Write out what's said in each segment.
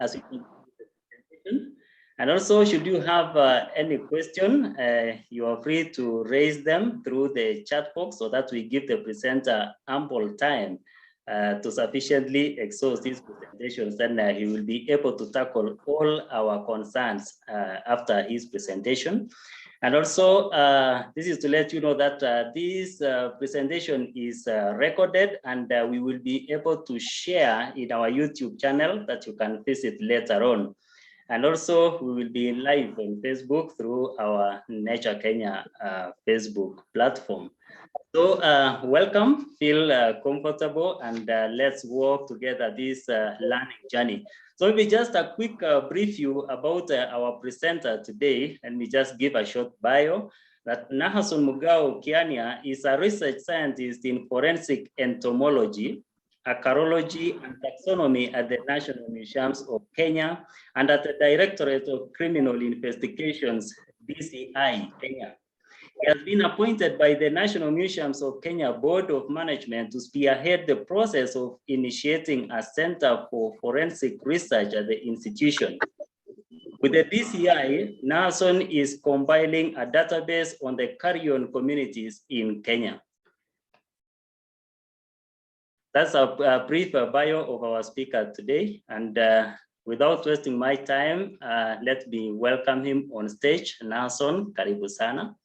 as we continue the presentation. And also, should you have any question, you are free to raise them through the chat box so that we give the presenter ample time to sufficiently exhaust his presentations. Then he will be able to tackle all our concerns after his presentation. And also, this is to let you know that this presentation is recorded, and we will be able to share in our YouTube channel that you can visit later on. And also, we will be live on Facebook through our Nature Kenya Facebook platform. So welcome, feel comfortable, and let's walk together this learning journey. So maybe just a quick brief you about our presenter today. Let me just give a short bio. That Nahashon Mugao Kiania is a research scientist in forensic entomology, acarology, and taxonomy at the National Museums of Kenya and at the Directorate of Criminal Investigations, DCI, Kenya. He has been appointed by the National Museums of Kenya Board of Management to spearhead the process of initiating a Center for Forensic Research at the institution. With the DCI, Nahashon is compiling a database on the carrion communities in Kenya. That's a brief bio of our speaker today. And without wasting my time, let me welcome him on stage. Nahashon, karibu sana.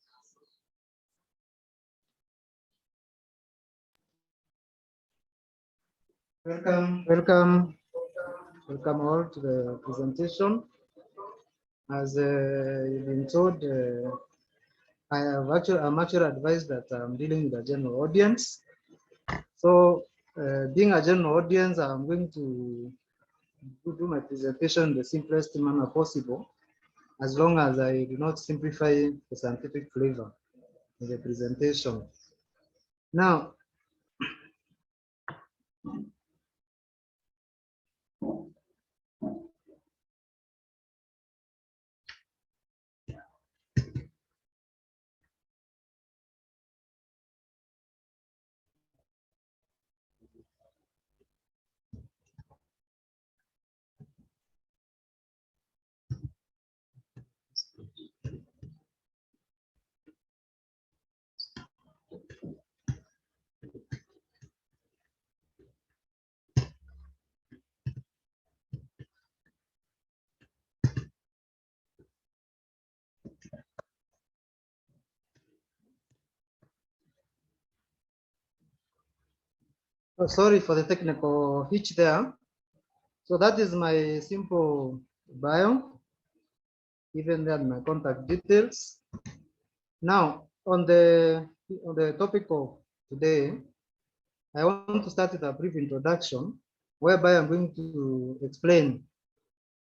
Welcome all to the presentation. As you've been told, I'm actually advised that I'm dealing with a general audience. So, being a general audience, I'm going to do my presentation in the simplest manner possible, as long as I do not simplify the scientific flavor in the presentation. Now, sorry for the technical hitch there. So that is my simple bio, even then my contact details. Now, on the topic of today, I want to start with a brief introduction, whereby I'm going to explain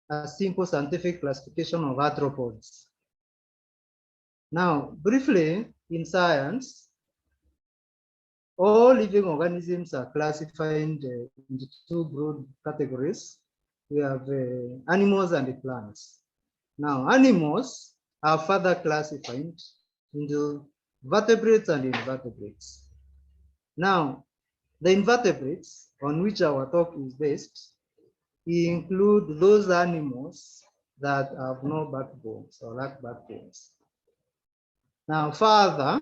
a simple scientific classification of arthropods. Now, briefly, in science, all living organisms are classified into two broad categories. We have animals and plants. Now, animals are further classified into vertebrates and invertebrates. Now, the invertebrates on which our talk is based include those animals that have no backbones or lack backbones. Now, further,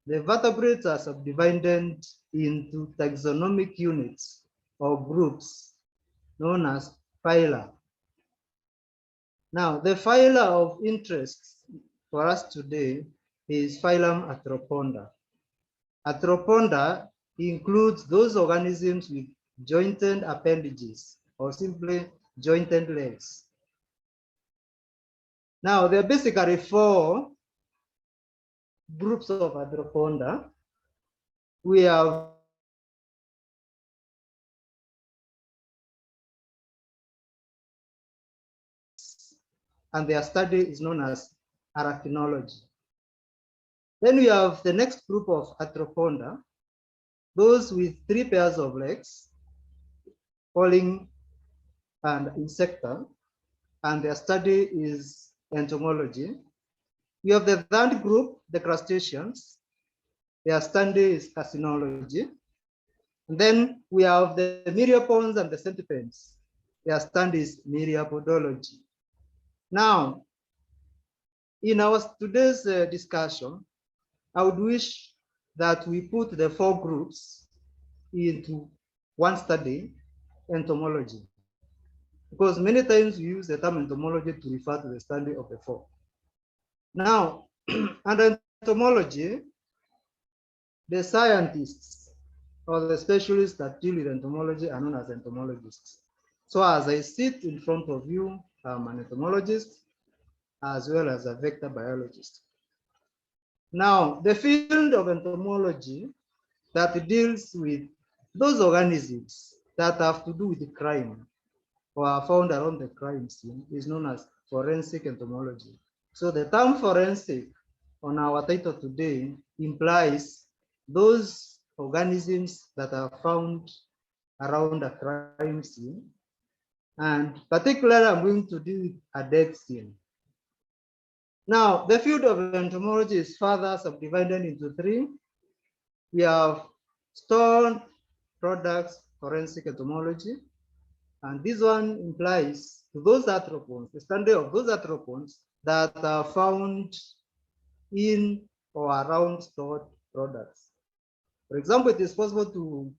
the vertebrates are subdivided into taxonomic units or groups known as phyla. Now, the phyla of interest for us today is Phylum Atroponda. Atroponda includes those organisms with jointed appendages or simply jointed legs. Now, there are basically four groups of Atroponda. We have and their study is known as arachnology. Then we have the next group of Atroponda, those with 3 pairs of legs, falling and insecta, and their study is entomology. We have the third group, the crustaceans. Their study is carcinology. And then we have the myriapods and the centipedes. Their stand is myriapodology. Now, in our today's discussion, I would wish that we put the 4 groups into one study, entomology, because many times we use the term entomology to refer to the study of the 4. Now, under entomology, the scientists or the specialists that deal with entomology are known as entomologists. So as I sit in front of you, I'm an entomologist as well as a vector biologist. Now, the field of entomology that deals with those organisms that have to do with crime or are found around the crime scene is known as forensic entomology. So the term forensic on our title today implies those organisms that are found around a crime scene, and particularly I'm going to deal with a death scene. Now, the field of entomology is further subdivided into 3. We have stored products forensic entomology, and this one implies those arthropods, the study of those arthropods that are found in or around stored products. For example, it is possible to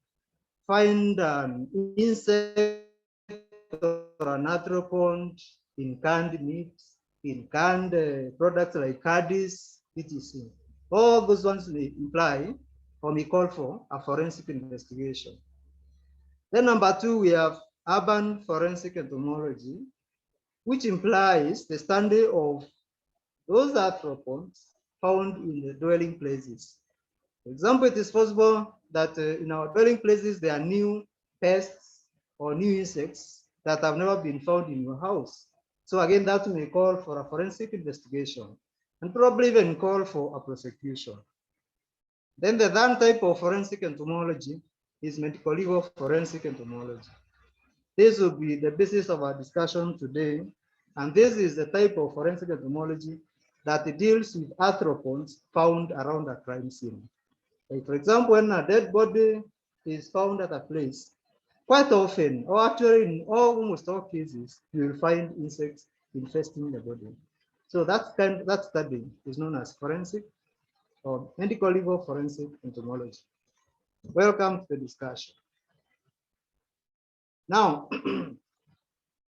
find an insect or an arthropod in canned meat, in canned products like caddies, etc. All those ones may imply or may call for a forensic investigation. Then number 2, we have urban forensic entomology, which implies the study of those arthropods found in the dwelling places. For example, it is possible that in our dwelling places, there are new pests or new insects that have never been found in your house. So again, that may call for a forensic investigation and probably even call for a prosecution. Then the third type of forensic entomology is medical legal forensic entomology. This will be the basis of our discussion today. And this is the type of forensic entomology that deals with arthropods found around a crime scene. Like for example, when a dead body is found at a place, quite often, or actually in almost all cases, you will find insects infesting the body. So that study is known as forensic or medical legal forensic entomology. Welcome to the discussion. Now,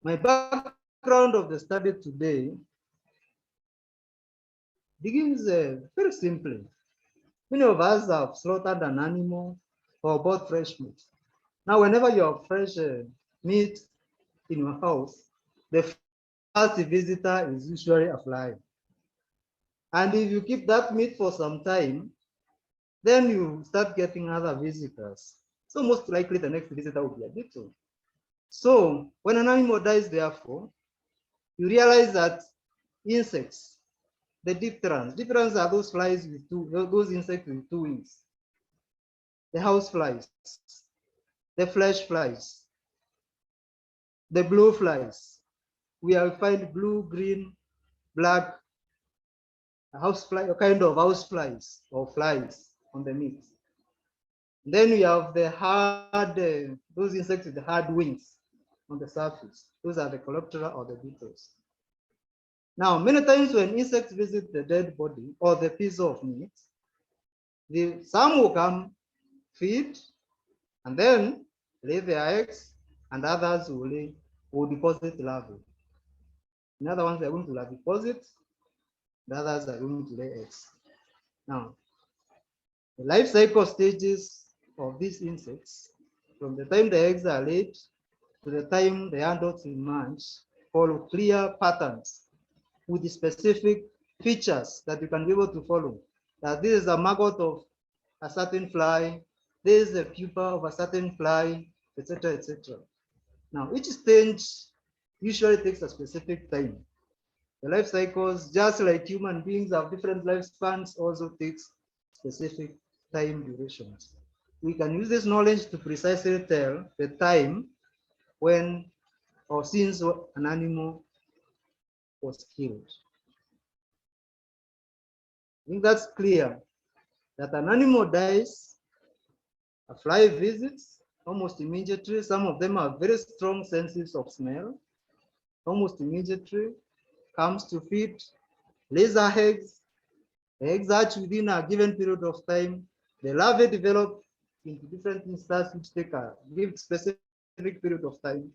my background of the study today begins very simply. Many of us have slaughtered an animal or bought fresh meat. Now, whenever you have fresh meat in your house, the first visitor is usually a fly. And if you keep that meat for some time, then you start getting other visitors. So most likely the next visitor will be a beetle. So when an animal dies, therefore, you realize that insects, the dipterans are those flies with those insects with 2 wings. The house flies, the flesh flies, the blue flies. We will find blue, green, black housefly, a kind of house flies or flies on the meat. Then we have the hard, those insects with the hard wings on the surface. Those are the Coleoptera or the beetles. Now, many times when insects visit the dead body or the piece of meat, some will come feed and then lay their eggs, and others will deposit larvae. In other ones, they're going to deposit, the others are going to lay eggs. Now, the life cycle stages of these insects, from the time the eggs are laid to the time the adults emerge, follow clear patterns with the specific features that you can be able to follow. That this is a maggot of a certain fly, this is the pupa of a certain fly, etc., etc. Now, each stage usually takes a specific time. The life cycles, just like human beings have different lifespans, also takes specific time durations. We can use this knowledge to precisely tell the time when or since an animal was killed. I think that's clear that an animal dies, a fly visits, almost immediately. Some of them have very strong senses of smell. Almost immediately comes to feed, lays their eggs. The eggs hatch within a given period of time. The larvae develop into different instars which take a give specific period of time.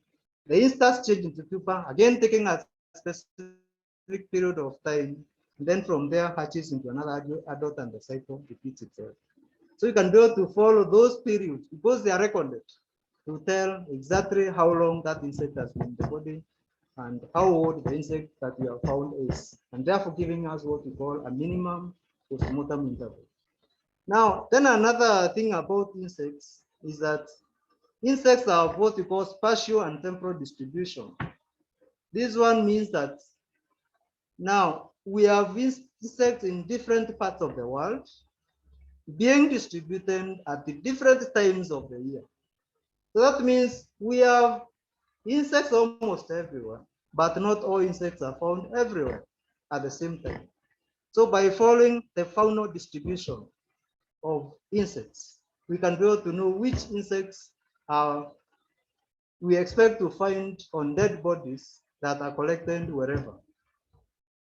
The instars change into pupa, again taking a specific period of time. And then from there hatches into another adult and the cycle repeats itself. So you can be able to follow those periods because they are recorded to tell exactly how long that insect has been in the body and how old the insect that we have found is, and therefore giving us what we call a minimum postmortem interval. Now, then another thing about insects is that insects have what we call spatial and temporal distribution. This one means that now we have insects in different parts of the world being distributed at the different times of the year. So that means we have insects almost everywhere, but not all insects are found everywhere at the same time. So by following the faunal distribution of insects, we can be able to know which insects are we expect to find on dead bodies that are collected wherever.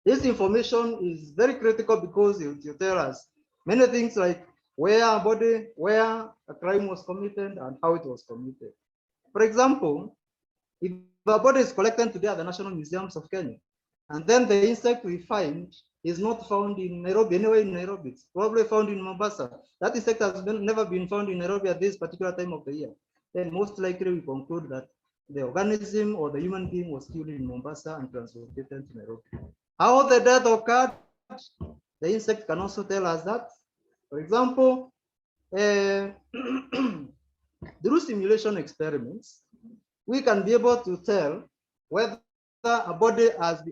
This information is very critical because it will tell us many things like where a crime was committed and how it was committed. For example, if a body is collected today at the National Museums of Kenya, and then the insect we find is not found in Nairobi, anywhere in Nairobi, it's probably found in Mombasa. That insect has never been found in Nairobi at this particular time of the year. Then most likely we conclude that the organism or the human being was killed in Mombasa and transported to Nairobi. How the death occurred, the insect can also tell us that. For example, through simulation experiments, we can be able to tell whether a body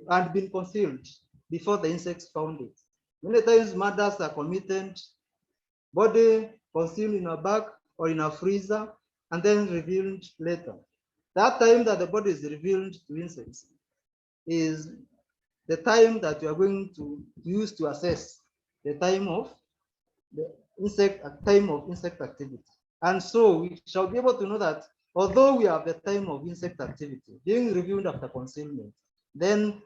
had been concealed before the insects found it. Many times murders are committed, body concealed in a bag or in a freezer, and then revealed later. That time that the body is revealed to insects is the time that we are going to use to assess the time of insect activity. And so we shall be able to know that although we have the time of insect activity being reviewed after concealment, then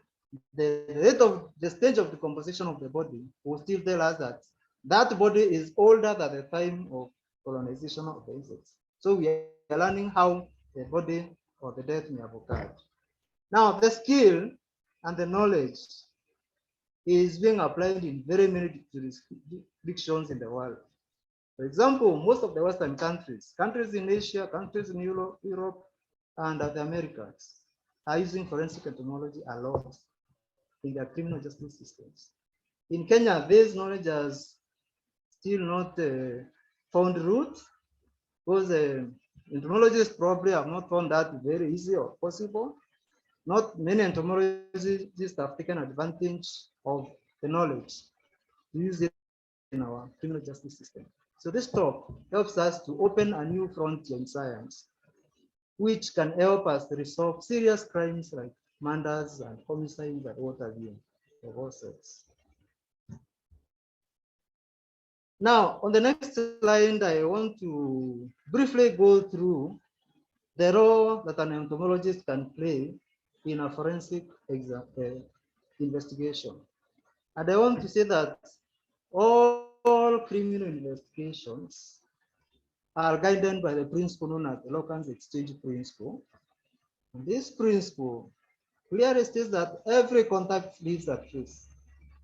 the rate of the stage of decomposition of the body will still tell us that that body is older than the time of colonization of the insects. So we are learning how the body or the death may have occurred. Now, the skill and the knowledge is being applied in very many jurisdictions in the world. For example, most of the Western countries in Asia, countries in Europe, and the Americas are using forensic entomology a lot in their criminal justice systems. In Kenya, this knowledge has still not found root because entomologists probably have not found that very easy or possible. Not many entomologists have taken advantage of the knowledge to use it in our criminal justice system. So this talk helps us to open a new frontier in science, which can help us resolve serious crimes like murders and homicides and what have you, of all sorts. Now, on the next slide, I want to briefly go through the role that an entomologist can play in a forensic investigation. And I want to say that all criminal investigations are guided by the principle known as the Locke's exchange principle. And this principle clearly states that every contact leaves a trace.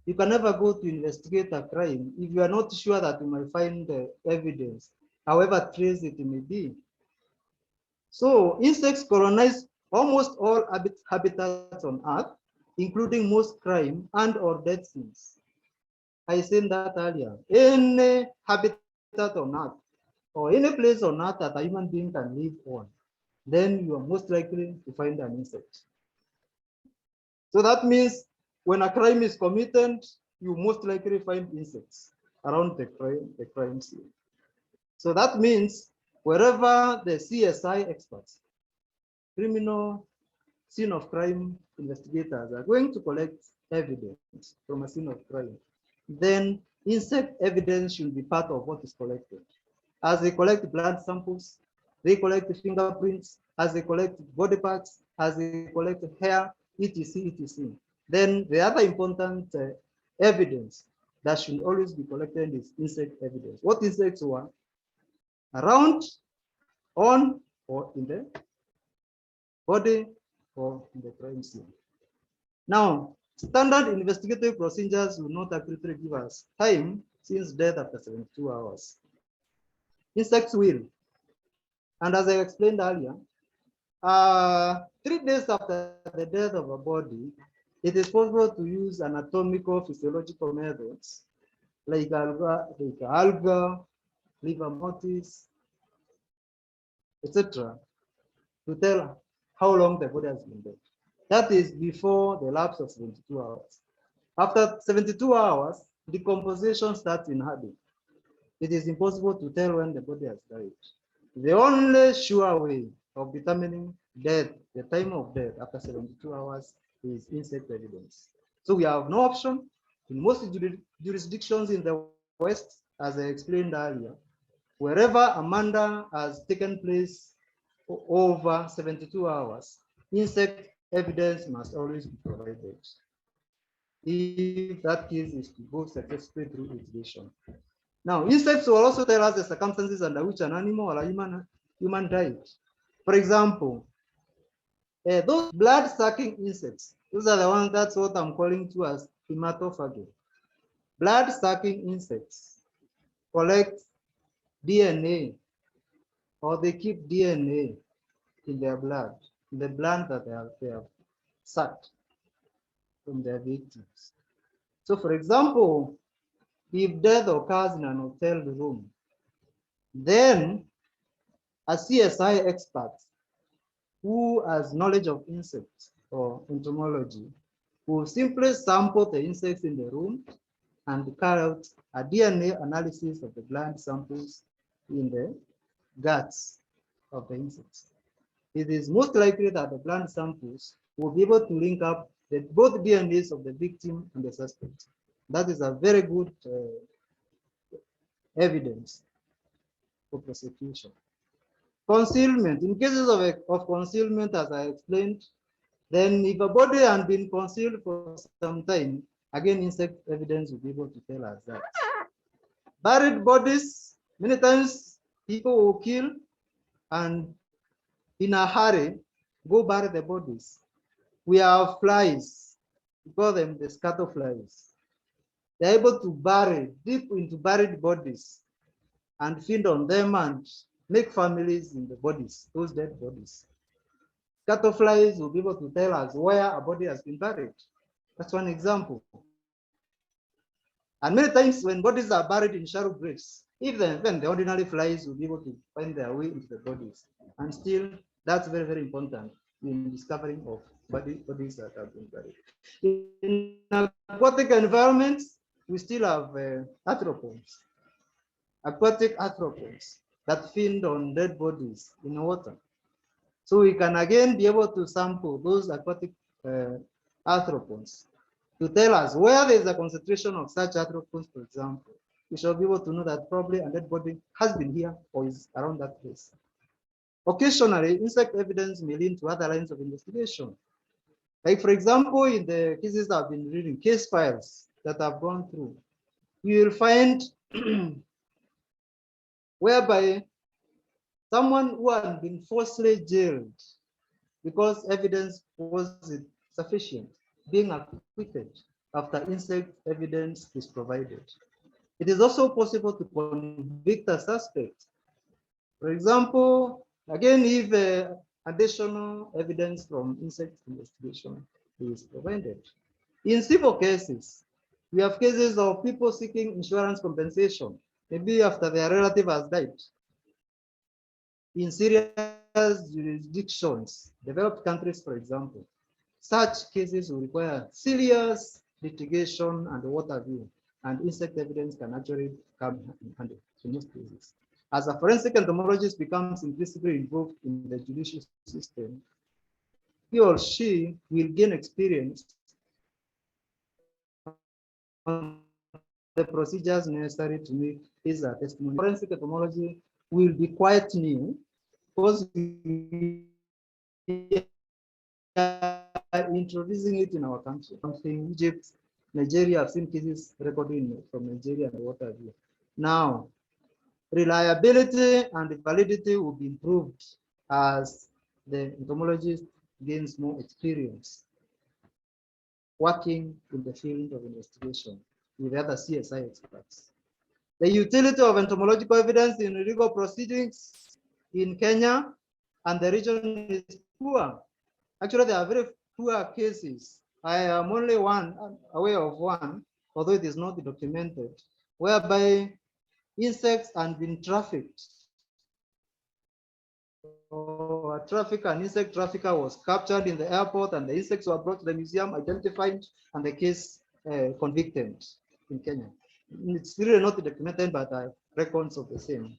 You can never go to investigate a crime if you are not sure that you might find the evidence, however trace it may be. So insects colonize almost all habitats on Earth, including most crime and or death scenes. I said that earlier. Any habitat on Earth or any place on Earth that a human being can live on, then you are most likely to find an insect. So that means when a crime is committed, you most likely find insects around the crime scene. So that means wherever the CSI experts, criminal scene of crime investigators are going to collect evidence from a scene of crime, then insect evidence should be part of what is collected. As they collect blood samples, they collect fingerprints, as they collect body parts, as they collect hair, etc., etc. Then the other important evidence that should always be collected is insect evidence. What insects were around, on, or in the body, or in the crime scene. Now, standard investigative procedures will not accurately give us time since death after 72 hours. Insects will. And as I explained earlier, 3 days after the death of a body, it is possible to use anatomical physiological methods like alga, liver mortis, etc., to tell how long the body has been dead. That is before the lapse of 72 hours. After 72 hours, decomposition starts in habit. It is impossible to tell when the body has died. The only sure way of determining death, the time of death after 72 hours, is insect evidence. So we have no option. In most jurisdictions in the West, as I explained earlier, wherever a murder has taken place over 72 hours, insect evidence must always be provided if that case is to go successfully through litigation. Now, insects will also tell us the circumstances under which an animal or a human died. For example, those blood-sucking insects, those are the ones, that's what I'm calling to as hematophagy. Blood-sucking insects collect DNA, or they keep DNA in their blood, in the blood that they have sucked from their victims. So, for example, if death occurs in an hotel room, then a CSI expert who has knowledge of insects or entomology will simply sample the insects in the room and carry out a DNA analysis of the blood samples in the guts of the insects. It is most likely that the blood samples will be able to link up both DNAs of the victim and the suspect. That is a very good evidence for prosecution. Concealment. In cases of concealment, as I explained, then if a body has been concealed for some time, again, insect evidence will be able to tell us that. Buried bodies, many times people will kill and in a hurry go bury the bodies. We have flies, we call them the scatterflies. They're able to bury deep into buried bodies and feed on them and make families in the bodies, those dead bodies. Scatterflies will be able to tell us where a body has been buried. That's one example. And many times when bodies are buried in shallow graves, even the ordinary flies will be able to find their way into the bodies. And still, that's very, very important in discovering of bodies that have been buried. In aquatic environments, we still have arthropods, aquatic arthropods that feed on dead bodies in water. So we can again be able to sample those aquatic arthropods to tell us where there is a concentration of such arthropods, for example. We shall be able to know that probably a dead body has been here or is around that place. Occasionally, insect evidence may lead to other lines of investigation. Like, for example, in the cases I've been reading, case files that I've gone through, you will find whereby someone who had been falsely jailed because evidence wasn't sufficient, being acquitted after insect evidence is provided. It is also possible to convict a suspect. For example, again, if additional evidence from insect investigation is provided. In civil cases, we have cases of people seeking insurance compensation, maybe after their relative has died. In serious jurisdictions, developed countries, for example, such cases will require serious litigation and what have you, and insect evidence can actually come in handy in most cases. As a forensic entomologist becomes increasingly involved in the judicial system, he or she will gain experience on the procedures necessary to make his testimony. Forensic entomology will be quite new, course, we are introducing it in our country. Something Egypt, Nigeria, I've seen cases recorded from Nigeria and what have you. Now, reliability and validity will be improved as the entomologist gains more experience working in the field of investigation with other CSI experts. The utility of entomological evidence in legal proceedings in Kenya and the region is poor. Actually, there are very poor cases. I am only aware of one, although it is not documented, whereby insects had been trafficked. So an insect trafficker was captured in the airport and the insects were brought to the museum, identified, and the case convicted in Kenya. It's really not documented, but I have records of the same.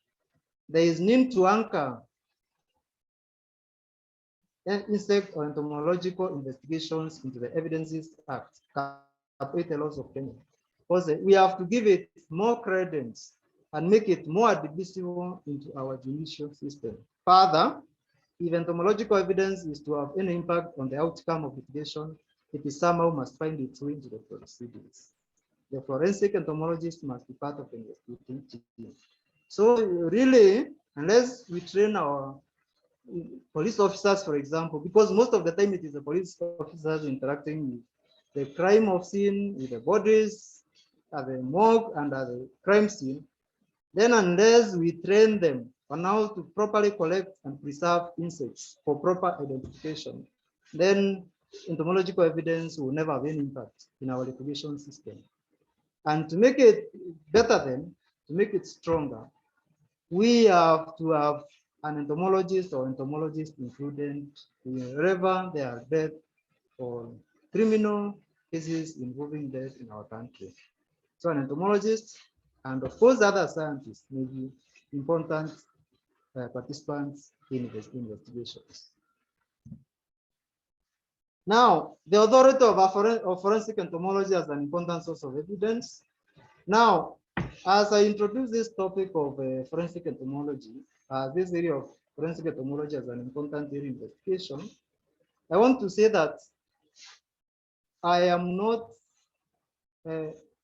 There is need to anchor insect or entomological investigations into the Evidences Act, Capital Laws of Kenya. Because we have to give it more credence and make it more admissible into our judicial system. Further, if entomological evidence is to have any impact on the outcome of litigation, it is somehow must find its way into the proceedings. The forensic entomologist must be part of the investigating team. So really, unless we train our police officers, for example, because most of the time it is the police officers interacting with the crime of scene, with the bodies, at the morgue and at the crime scene, then unless we train them on how to properly collect and preserve insects for proper identification, then entomological evidence will never have any impact in our litigation system. And to make it better then, to make it stronger, we have to have an entomologist or entomologist included wherever there are death or criminal cases involving death in our country. So an entomologist and of course other scientists may be important participants in investigations. Now, the authority of forensic entomology as an important source of evidence. Now, as I introduce this topic of forensic entomology, this area of forensic entomology as an important area of investigation, I want to say that I am not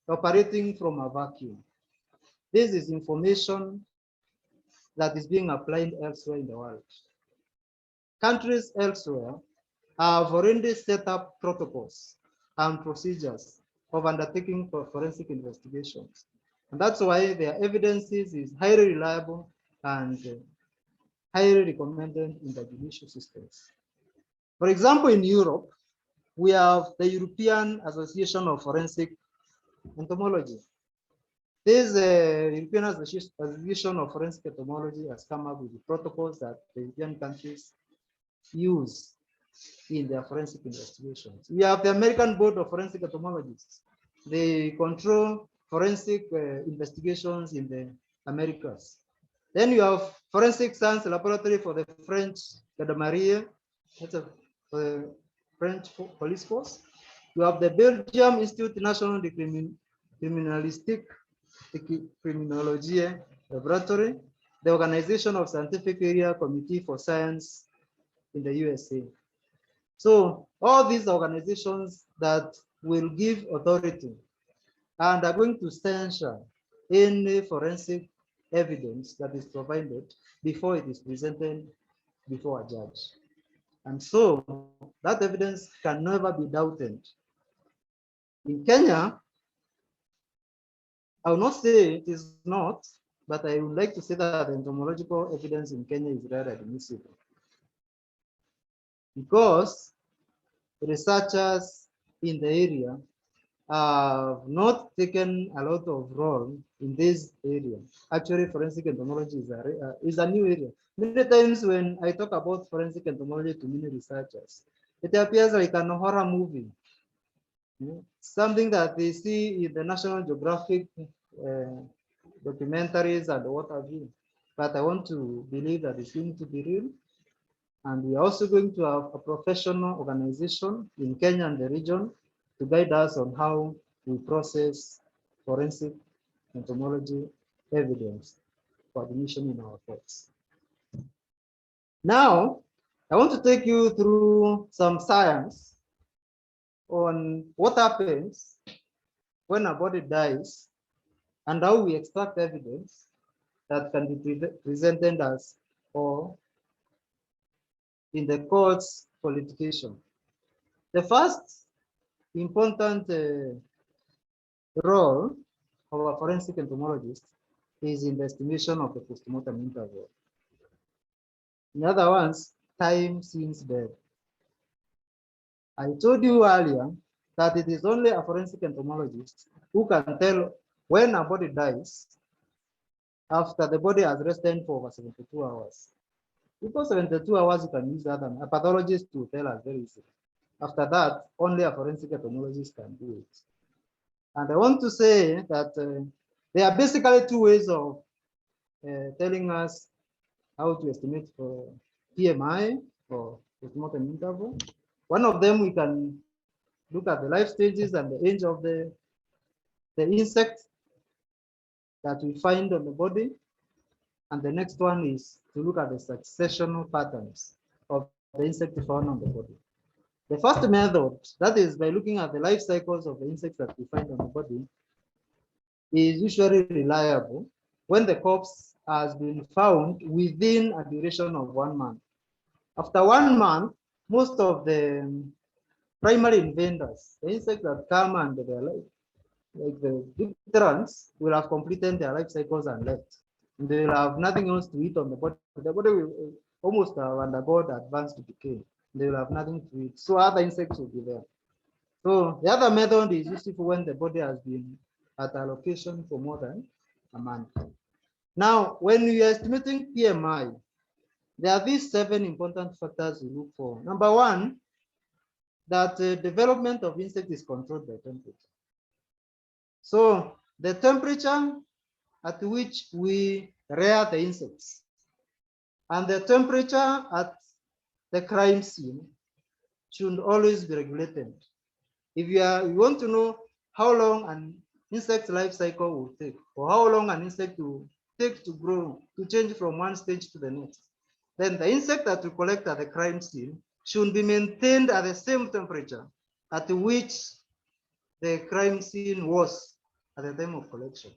operating from a vacuum. This is information that is being applied elsewhere in the world. Countries elsewhere have already set up protocols and procedures of undertaking forensic investigations. And that's why their evidences is highly reliable and highly recommended in the judicial systems. For example, in Europe, we have the European Association of Forensic Entomology. This European Association of Forensic Entomology has come up with the protocols that the European countries use in their forensic investigations. We have the American Board of Forensic Entomologists. They control forensic investigations in the Americas. Then you have Forensic Science Laboratory for the French Gendarmerie, that's a French police force. You have the Belgium Institute National de Criminology Laboratory, the Organization of Scientific Area Committee for Science in the USA. So all these organizations that will give authority and are going to censure any forensic evidence that is provided before it is presented before a judge. And so that evidence can never be doubted. In Kenya, I will not say it is not, but I would like to say that the entomological evidence in Kenya is rather admissible. Because researchers in the area have not taken a lot of role in this area. Actually, forensic entomology is a new area. Many times when I talk about forensic entomology to many researchers, it appears like an horror movie. Something that they see in the National Geographic documentaries and what have you. But I want to believe that it's going to be real. And we are also going to have a professional organization in Kenya and the region to guide us on how we process forensic entomology evidence for admission in our courts. Now, I want to take you through some science on what happens when a body dies and how we extract evidence that can be presented as or in the courts for litigation. The first important role of a forensic entomologist is in the estimation of the postmortem interval. In other words, time since death. I told you earlier that it is only a forensic entomologist who can tell when a body dies after the body has rested for over 72 hours. Because 72 hours, you can use that, and a pathologist to tell us very easily. After that, only a forensic entomologist can do it. And I want to say that there are basically two ways of telling us how to estimate for PMI or postmortem interval. One of them, we can look at the life stages and the age of the insect that we find on the body. And the next one is to look at the successional patterns of the insect found on the body. The first method, that is by looking at the life cycles of the insects that we find on the body, is usually reliable when the corpse has been found within a duration of 1 month. After 1 month, most of the primary invaders, the insects that come and they are like the dipterans, will have completed their life cycles and left. And they will have nothing else to eat on the body. The body will almost have undergone advanced decay. They will have nothing to eat. So other insects will be there. So the other method is useful when the body has been at a location for more than a month. Now, when we are estimating PMI, there are these 7 important factors we look for. Number one, that the development of insect is controlled by temperature. So the temperature at which we rear the insects and the temperature at the crime scene should always be regulated. If you want to know how long an insect life cycle will take, or how long an insect will take to grow, to change from one stage to the next, then the insect that we collect at the crime scene should be maintained at the same temperature at which the crime scene was at the time of collection.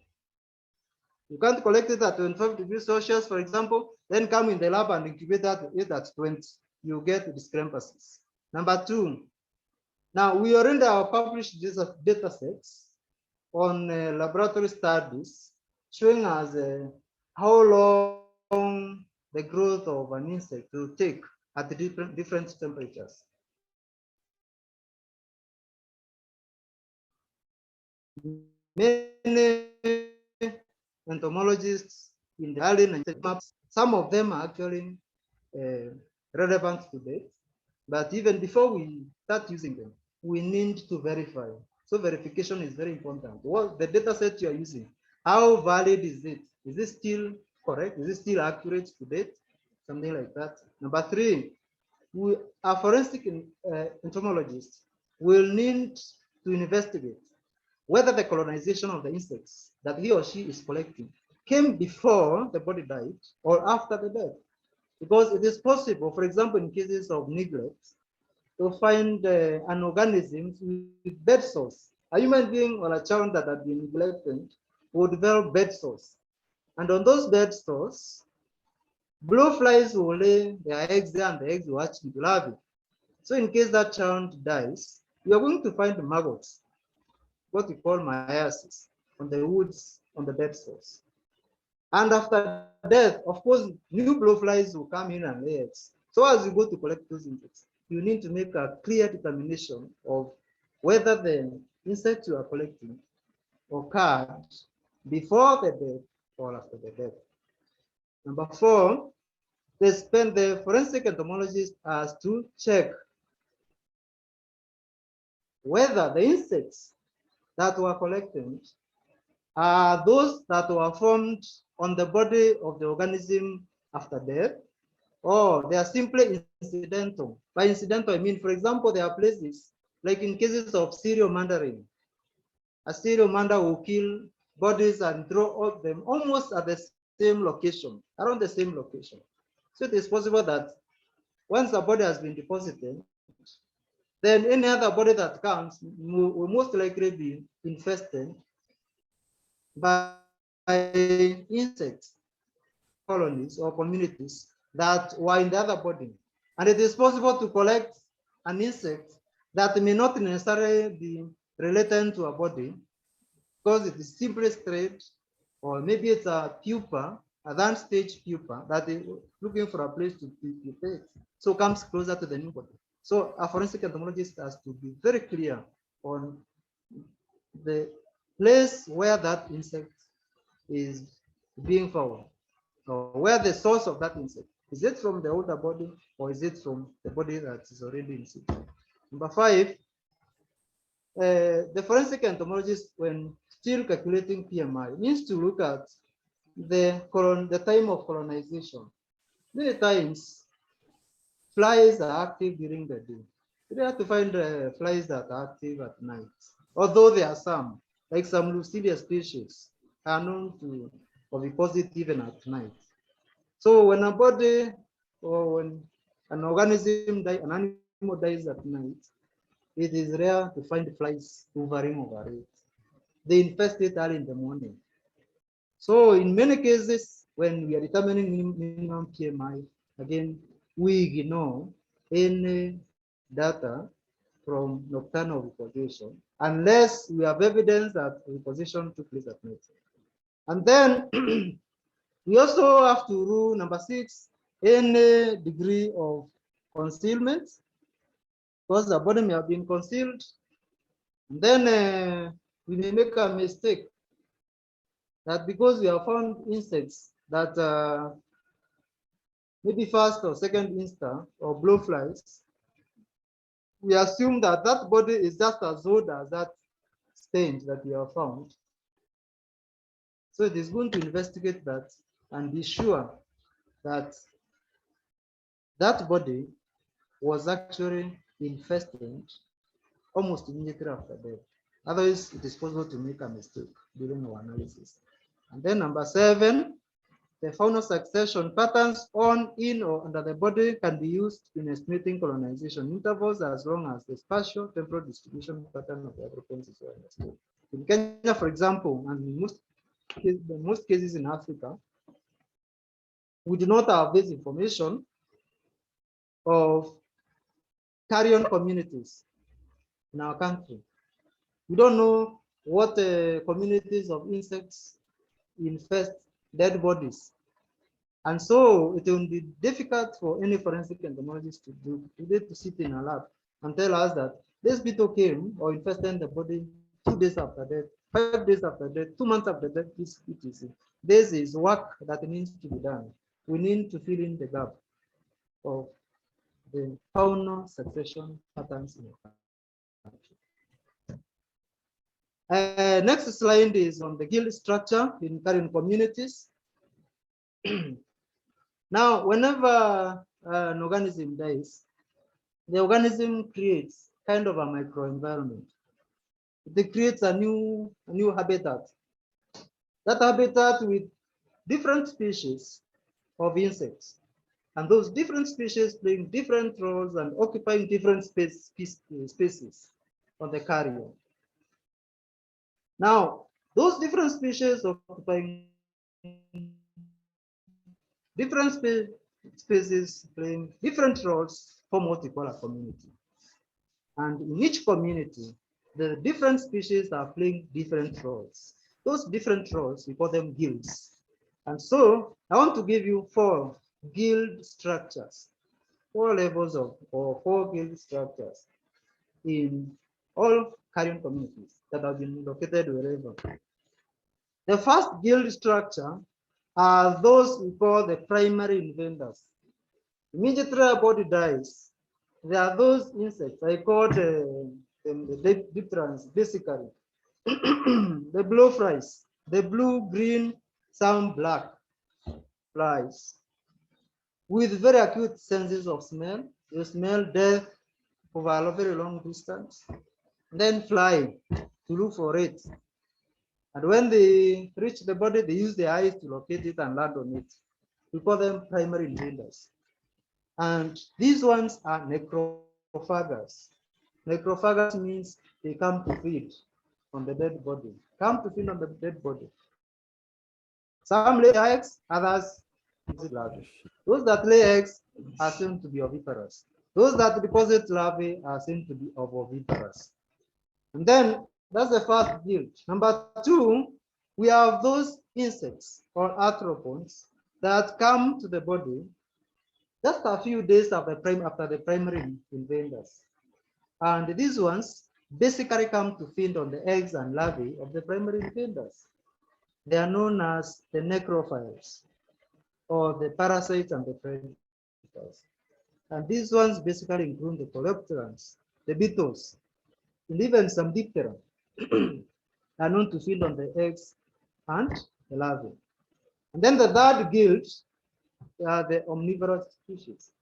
You can't collect it at 25 degrees Celsius, for example, then come in the lab and incubate it at 20. You get discrepancies. Number two, now we already have published data sets on laboratory studies showing us how long the growth of an insect will take at different temperatures. Many entomologists in the early 1900s, some of them are actually relevant today, but even before we start using them, we need to verify. So verification is very important. What the data set you are using, how valid is it? Is it still correct? Is it still accurate to date? Something like that. Number three, a forensic entomologist will need to investigate whether the colonization of the insects that he or she is collecting came before the body died or after the death. Because it is possible, for example, in cases of neglect, to find an organism with bed sores. A human being or a child that had been neglected will develop bed sores. And on those bed sores, blowflies will lay their eggs there and the eggs will hatch into larvae. So in case that child dies, you are going to find maggots, what we call myiasis, on the woods, on the bed sores. And after death, of course, new blowflies will come in and lay eggs. So as you go to collect those insects, you need to make a clear determination of whether the insects you are collecting occurred before the death or after the death. Number four, the forensic entomologist has to check whether the insects that were collected are those that were formed on the body of the organism after death, or they are simply incidental. By incidental, I mean, for example, there are places, like in cases of serial murdering. A serial murderer will kill bodies and throw them almost at the same location, around the same location. So it is possible that once a body has been deposited, then any other body that comes will most likely be infested by insects, colonies, or communities that were in the other body. And it is possible to collect an insect that may not necessarily be related to a body because it is simply straight, or maybe it's a pupa, advanced stage pupa that is looking for a place to pupate, so comes closer to the new body. So a forensic entomologist has to be very clear on the place where that insect is being found, or where the source of that insect. Is it from the older body, or is it from the body that is already in situ? Number 5, the forensic entomologist, when still calculating PMI, needs to look at the time of colonization. Many times, flies are active during the day. You have to find flies that are active at night. Although there are some, like some Lucidia species, are known to be positive even at night. So when a body or when an organism dies, an animal dies at night, it is rare to find flies hovering over it. They infest it early in the morning. So in many cases, when we are determining minimum PMI, again, we ignore any data from nocturnal reposition unless we have evidence that reposition took place at night. And then we also have to rule number 6, any degree of concealment, because the body may have been concealed. And then we may make a mistake that because we have found insects that maybe first or second instar or blowflies, we assume that that body is just as old as that stage that we have found. So it is going to investigate that and be sure that that body was actually infested almost immediately after death. Otherwise, it is possible to make a mistake during our analysis. And then number 7, the faunal succession patterns on, in, or under the body can be used in estimating colonization intervals as long as the spatial temporal distribution pattern of the Atroponda is well understood. In Kenya, for example, and in most cases in Africa, we do not have this information of carrion communities in our country. We don't know what communities of insects infest dead bodies. And so it will be difficult for any forensic entomologist to do today to sit in a lab and tell us that this beetle came or infested the body 2 days after death, 5 days after death, 2 months after death, etc. This is work that needs to be done. We need to fill in the gap of the faunal succession patterns in the country. Next slide is on the guild structure in carrion communities. Now, whenever an organism dies, the organism creates kind of a microenvironment. It creates a new habitat. That habitat with different species of insects. And those different species playing different roles and occupying different spaces on the carrion. Now, those different species occupying different species playing different roles form what we call a community. And in each community, the different species are playing different roles. Those different roles, we call them guilds. And so I want to give you 4 guild structures, 4 levels of, or 4 guild structures in all carrion communities that have been located wherever. The first guild structure are those we call the primary invaders. Immediately a body dies, there are those insects, I call the dipterans, basically. The blowflies, the blue, green, some black flies, with very acute senses of smell. You smell death over a very long distance, then fly to look for it. And when they reach the body, they use their eyes to locate it and land on it. We call them primary invaders. And these ones are necrophagus. Necrophagus means they come to feed on the dead body. Come to feed on the dead body. Some lay eggs, others deposit larvae. Those that lay eggs are seen to be oviparous. Those that deposit larvae are seen to be ovoviparous. And then that's the first guild. Number two, we have those insects or arthropods that come to the body just a few days after the primary invaders. And these ones basically come to feed on the eggs and larvae of the primary invaders. They are known as the necrophiles, or the parasites and the predators. And these ones basically include the coleopterans, the beetles, and even some diphtheria are known to feed on the eggs and the larvae. And then the third guild are the omnivorous species.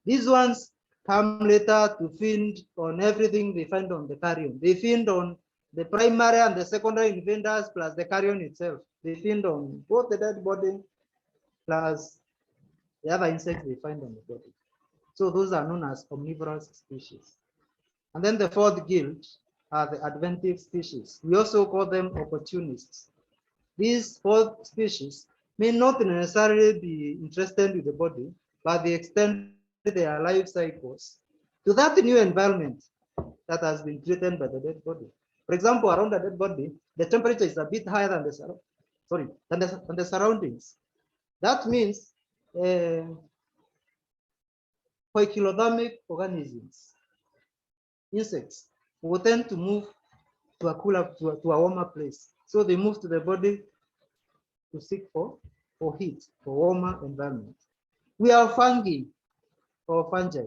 These ones come later to feed on everything they find on the carrion. They feed on the primary and the secondary invaders plus the carrion itself. They feed on both the dead body plus the other insects they find on the body. So those are known as omnivorous species. And then the fourth guild are the adventive species. We also call them opportunists. These four species may not necessarily be interested with the body, but they extend their life cycles to that new environment that has been created by the dead body. For example, around the dead body, the temperature is a bit higher than the surroundings. That means poikilothermic organisms, insects, will tend to move to a cooler, to a warmer place. So they move to the body to seek for heat, for warmer environment. We have fungi or fungi.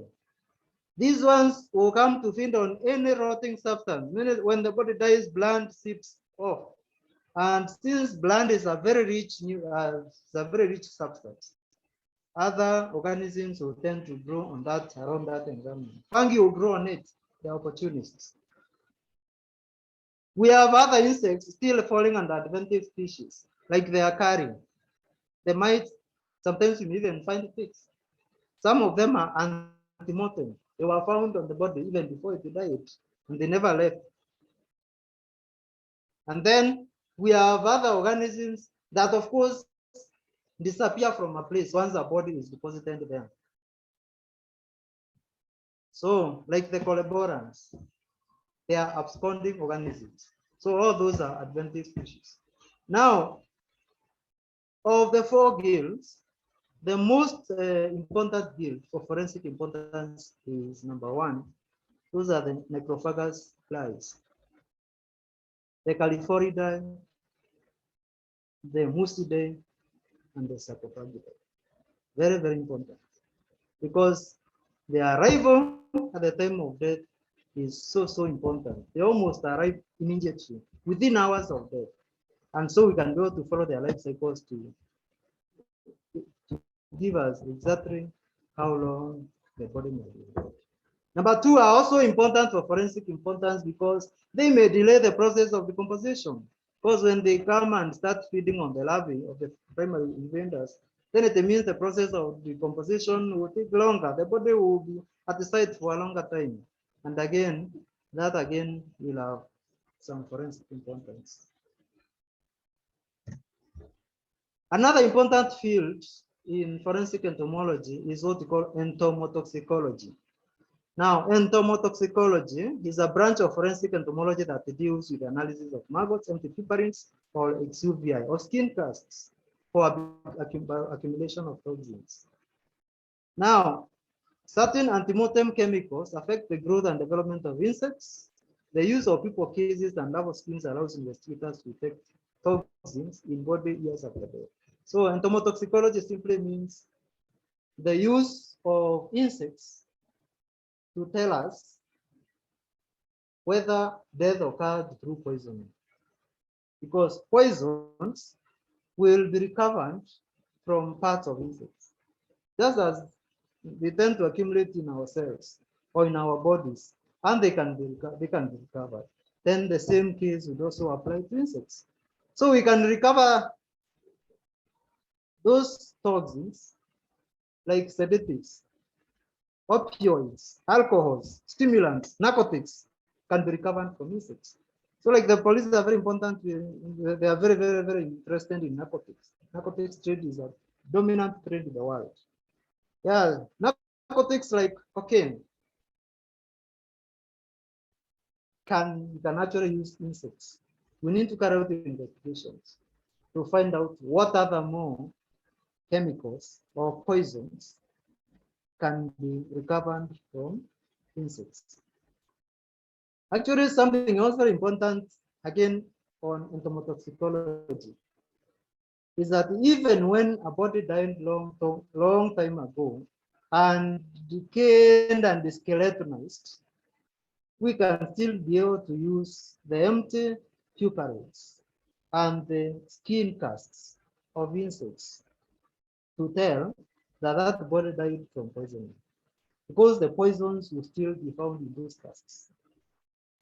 These ones will come to feed on any rotting substance. When the body dies, blood seeps off. And since blood is a very rich substance, other organisms will tend to grow on that, around that environment. Fungi will grow on it, they're opportunists. We have other insects still falling under adventive species, like the acari. They might, sometimes you even find ticks. Some of them are antemortem. They were found on the body even before it died, and they never left. And then we have other organisms that, of course, disappear from a place once a body is deposited there. So, like the coleborans, they are absconding organisms. So all those are adventive species. Now, of the four guilds, the most important guild for forensic importance is number one. Those are the necrophagous flies, the Califoridae, the Musidae, and the Sarcophagidae. Very, very important, because their arrival at the time of death is so important. They almost arrive immediately, within hours of death. And so we can go to follow their life cycles to give us exactly how long the body may be dead. Number two are also important for forensic importance because they may delay the process of decomposition. Because when they come and start feeding on the larvae of the primary invaders, then it means the process of decomposition will take longer. The body will be at the site for a longer time. And again, that again will have some forensic importance. Another important field in forensic entomology is what we call entomotoxicology. Now, entomotoxicology is a branch of forensic entomology that deals with the analysis of maggots, empty puparins, or exuviae, or skin casts for accumulation of toxins. Now, certain antemortem chemicals affect the growth and development of insects. The use of pupal cases and larval skins allows investigators to detect toxins in body years after death. So entomotoxicology simply means the use of insects to tell us whether death occurred through poisoning. Because poisons will be recovered from parts of insects, just as they tend to accumulate in our cells or in our bodies, and they can be recovered. Then the same case would also apply to insects. So we can recover those toxins like sedatives, opioids, alcohols, stimulants, narcotics can be recovered from insects. So like the police are very important. They are very interested in narcotics. Narcotics trade is a dominant trade in the world. Yeah, narcotics like cocaine can actually use insects. We need to carry out investigations to find out what other more chemicals or poisons can be recovered from insects. Actually, something else very important, again, on entomotoxicology, is that even when a body died long time ago and decayed and skeletonized, we can still be able to use the empty puparies and the skin casts of insects to tell that that body died from poisoning, because the poisons will still be found in those casts.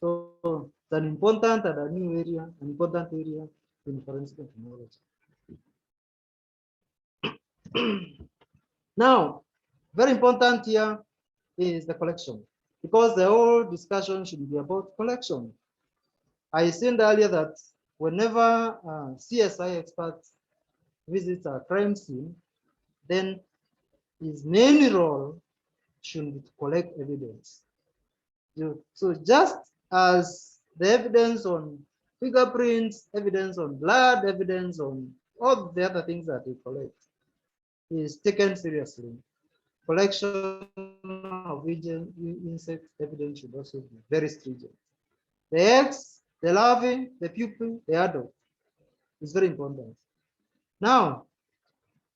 So it's an important and a new area, an important area in forensic entomology. Now, very important here is the collection, because the whole discussion should be about collection. I said earlier that whenever CSI experts visit a crime scene, then his main role should be to collect evidence. So just as the evidence on fingerprints, evidence on blood, evidence on all the other things that we collect is taken seriously, collection of insect evidence should also be very stringent. The eggs, the larvae, the pupae, the adult is very important. Now,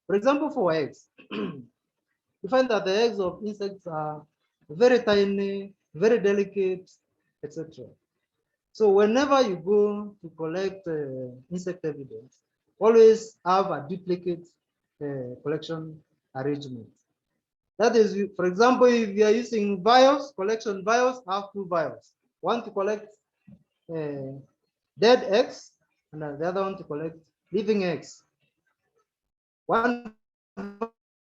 for example, for eggs, you find that the eggs of insects are very tiny, very delicate, etc. So whenever you go to collect insect evidence, always have a duplicate collection arrangement. That is, for example, if you are using vials, collection vials, have two vials. One to collect dead eggs, and the other one to collect living eggs. One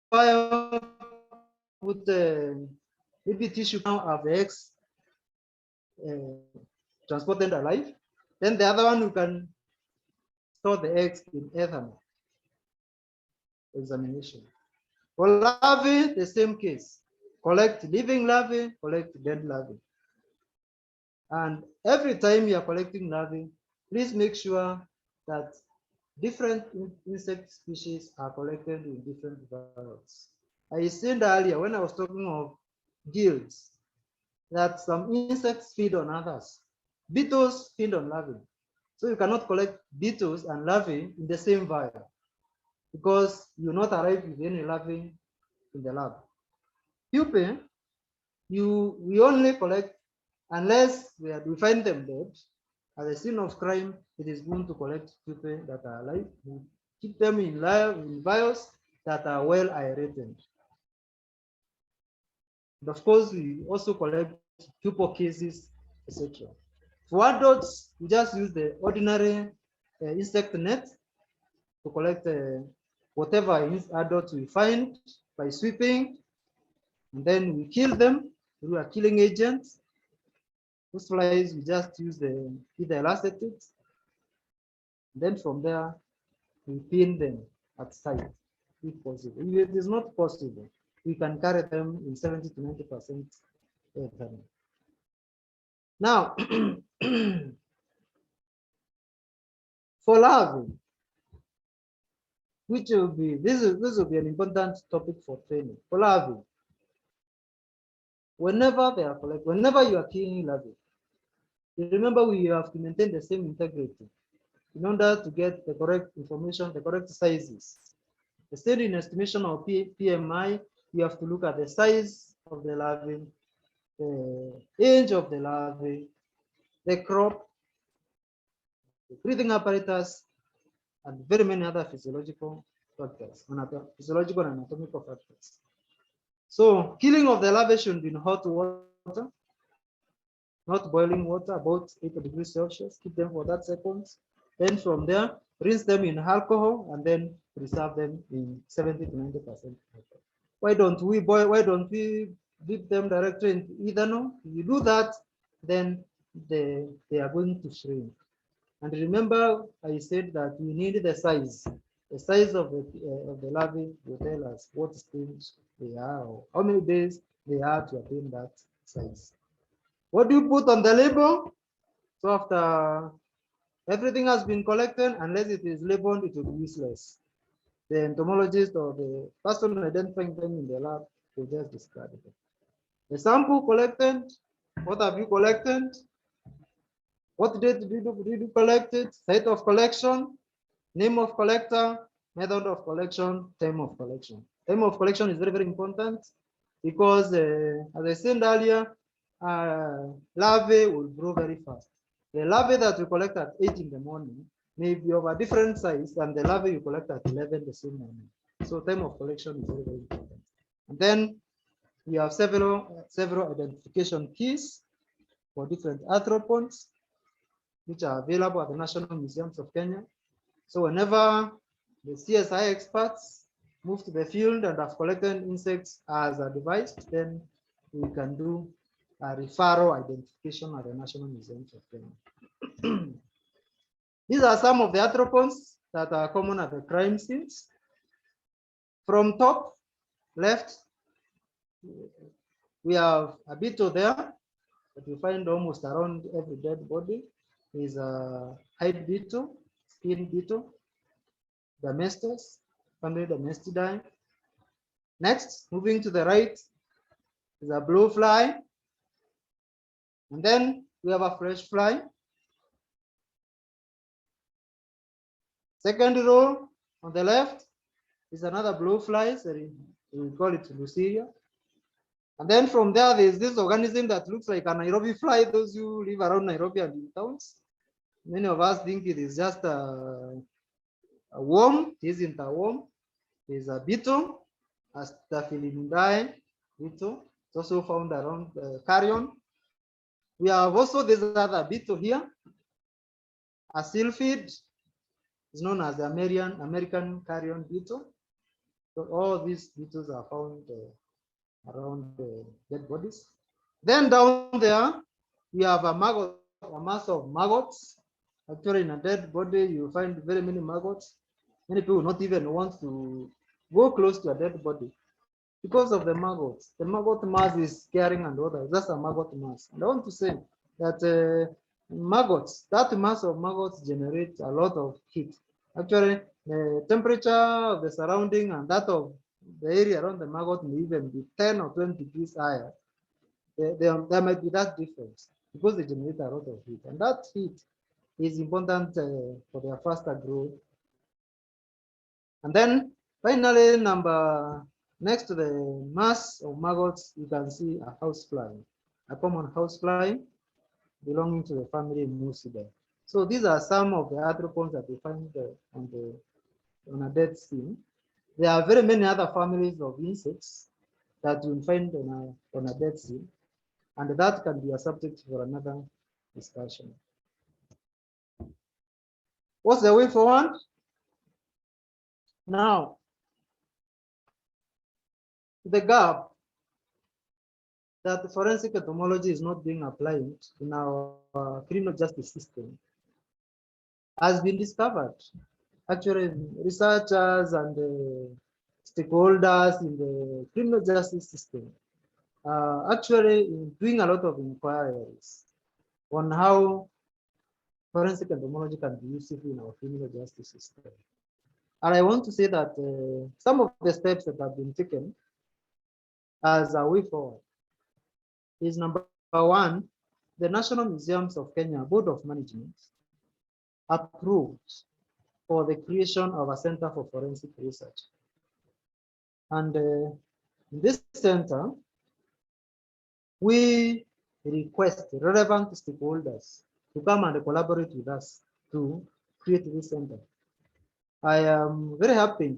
vial with maybe tissue of the eggs transported alive. Then the other one you can store the eggs in ethanol examination. For larvae, the same case. Collect living larvae, collect dead larvae. And every time you are collecting larvae, please make sure that different insect species are collected in different vials. I said earlier when I was talking of guilds that some insects feed on others. Beetles feed on larvae. So you cannot collect beetles and larvae in the same vial because you not arrive with any larvae in the lab. Pupae, we only collect unless we find them dead. At the scene of crime, it is good to collect pupae that are alive. We keep them in vials that are well aerated. And of course, we also collect pupal cases, etc. For adults, we just use the ordinary insect net to collect whatever adults we find by sweeping, and then we kill them through a killing agent. Those flies, we just use the ethyl acetate. Then from there, we pin them at site if possible. If it is not possible, we can carry them in 70 to 90% ethanol. Now, for larvae, which will be this will be an important topic for training. For larvae, whenever they are collected, whenever you are killing larvae, remember we have to maintain the same integrity in order to get the correct information, the correct sizes. The standard estimation of PMI, you have to look at the size of the larvae, the age of the larvae, the crop, the breathing apparatus, and very many other physiological factors, physiological and anatomical factors. So killing of the larvae should be in hot water, not boiling water, about 80 degrees Celsius. Keep them for that seconds. Then from there, rinse them in alcohol and then preserve them in 70 to 90%. Why don't we dip them directly into ethanol? If you do that, then they are going to shrink. And remember, I said that we need the size. The size of the larvae will tell us what stage they are or how many days they are to attain that size. What do you put on the label? So after everything has been collected, unless it is labeled, it will be useless. The entomologist or the person identifying them in the lab will just discard it. The sample collected, what have you collected? What date did you collect it? Site of collection, name of collector, method of collection, time of collection. Time of collection is very, very important because, as I said earlier, larvae will grow very fast. The larvae that you collect at 8 in the morning may be of a different size than the larvae you collect at 11 the same morning. So time of collection is very, very important. And then we have several identification keys for different arthropods, which are available at the National Museums of Kenya. So whenever the CSI experts move to the field and have collected insects as advised, then we can do a referral identification at the National Museums of Kenya. These are some of the arthropods that are common at the crime scenes. From top left, we have a beetle there that you find almost around every dead body. Is a hide beetle, skin beetle, Domestos, family Domestidae. Next, moving to the right, is a blue fly. And then we have a fresh fly. Second row on the left is another blue fly, so we call it Lucilia. And then from there is this organism that looks like a Nairobi fly, those who live around Nairobi and in towns. Many of us think it is just a worm. It isn't a worm. It is a beetle, a Staphylidae beetle. It's also found around carrion. We have also this other beetle here, a sylphid. It's known as the American carrion beetle. So all these beetles are found around dead bodies. Then down there, we have a maggot, a mass of maggots. Actually, in a dead body, you find very many maggots. Many people not even want to go close to a dead body because of the maggots. The maggot mass is scaring and all that. That's a maggot mass. And I want to say that maggots, that mass of maggots generates a lot of heat. Actually, the temperature of the surrounding and that of the area around the maggot may even be 10 or 20 degrees higher. There might be that difference because they generate a lot of heat. And that heat is important for their faster growth. And then finally, next to the mass of maggots, you can see a housefly, a common housefly belonging to the family Musidae. So these are some of the arthropods that we find on a dead scene. There are very many other families of insects that you find on a dead scene, and that can be a subject for another discussion. What's the way forward? Now, the gap that forensic entomology is not being applied in our criminal justice system has been discovered. Actually, researchers and stakeholders in the criminal justice system are actually doing a lot of inquiries on how forensic entomology can be useful in our criminal justice system. And I want to say that some of the steps that have been taken as a way forward is number one, the National Museums of Kenya Board of Management approved for the creation of a Center for Forensic Research. And in this center, we request relevant stakeholders to come and collaborate with us to create this center. I am very happy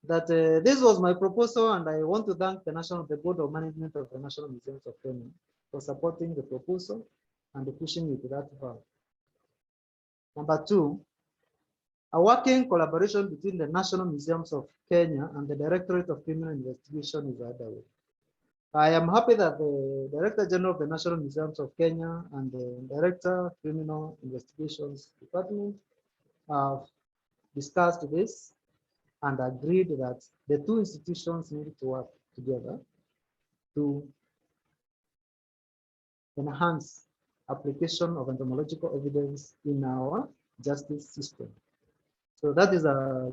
that this was my proposal, and I want to thank the Board of Management of the National Museums of Kenya for supporting the proposal and pushing it that far. Number two, A working collaboration between the National Museums of Kenya and the Directorate of Criminal Investigation is underway. I am happy that the Director General of the National Museums of Kenya and the Director of Criminal Investigations Department have discussed this and agreed that the two institutions need to work together to enhance application of entomological evidence in our justice system. So that is a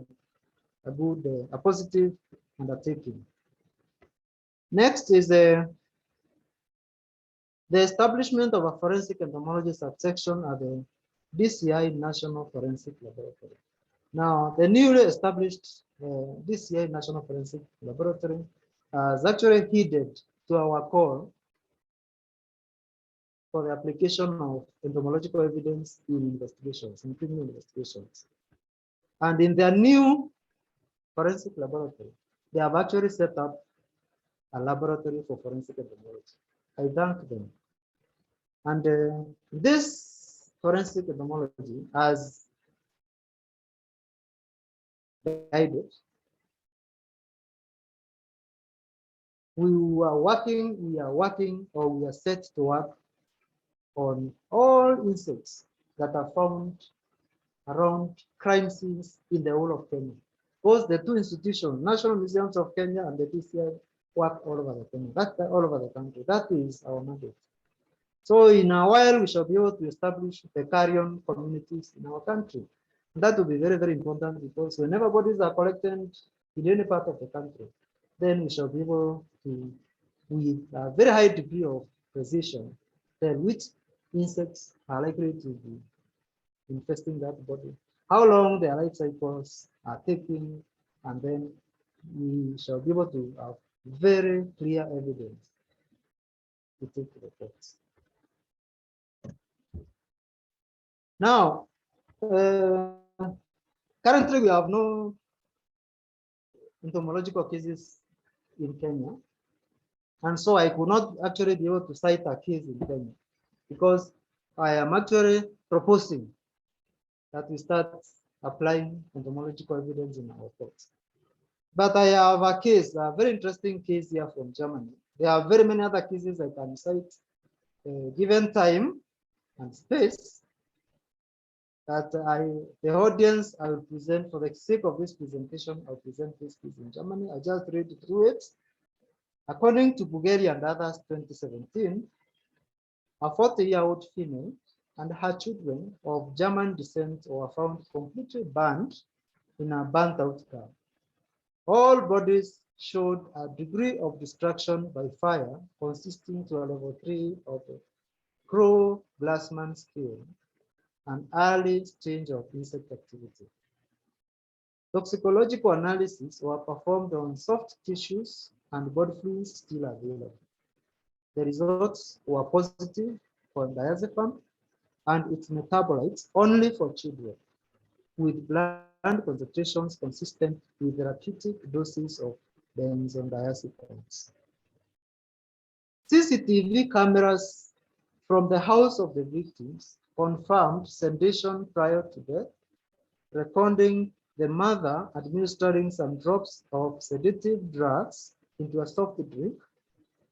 good, a positive undertaking. Next is the establishment of a forensic entomology subsection at the DCI National Forensic Laboratory. Now, the newly established DCI National Forensic Laboratory has actually heeded to our call for the application of entomological evidence in investigations, in criminal investigations. And in their new forensic laboratory, they have actually set up a laboratory for forensic entomology. I thank them. And this forensic entomology has guided. We are working, or we are set to work on all insects that are found around crime scenes in the whole of Kenya. Both the two institutions, National Museums of Kenya and the DCI, work all over the Kenya. That's all over the country. That is our mandate. So in a while, we shall be able to establish the carrion communities in our country. And that will be very, very important, because whenever bodies are collected in any part of the country, then we shall be able to, with a very high degree of precision, tell which insects are likely to be infesting that body, how long their life cycles are taking, and then we shall be able to have very clear evidence to take to the courts. Now, currently we have no entomological cases in Kenya, and so I could not actually be able to cite a case in Kenya, because I am actually proposing that we start applying entomological evidence in our courts. But I have a case, a very interesting case here from Germany. There are very many other cases I can cite, given time and space, that the audience I will present for the sake of this presentation. I'll present this case in Germany. I just read through it. According to Bulgaria and others, 2017, a 40-year-old female and her children of German descent were found completely burned in a burnt-out car. All bodies showed a degree of destruction by fire consisting to a level 3 of the Crow-Glassman scale, an early stage of insect activity. Toxicological analysis were performed on soft tissues and body fluids still available. The results were positive for diazepam and its metabolites only for children, with blood concentrations consistent with therapeutic doses of benzodiazepines. CCTV cameras from the house of the victims confirmed sedation prior to death, recording the mother administering some drops of sedative drugs into a soft drink,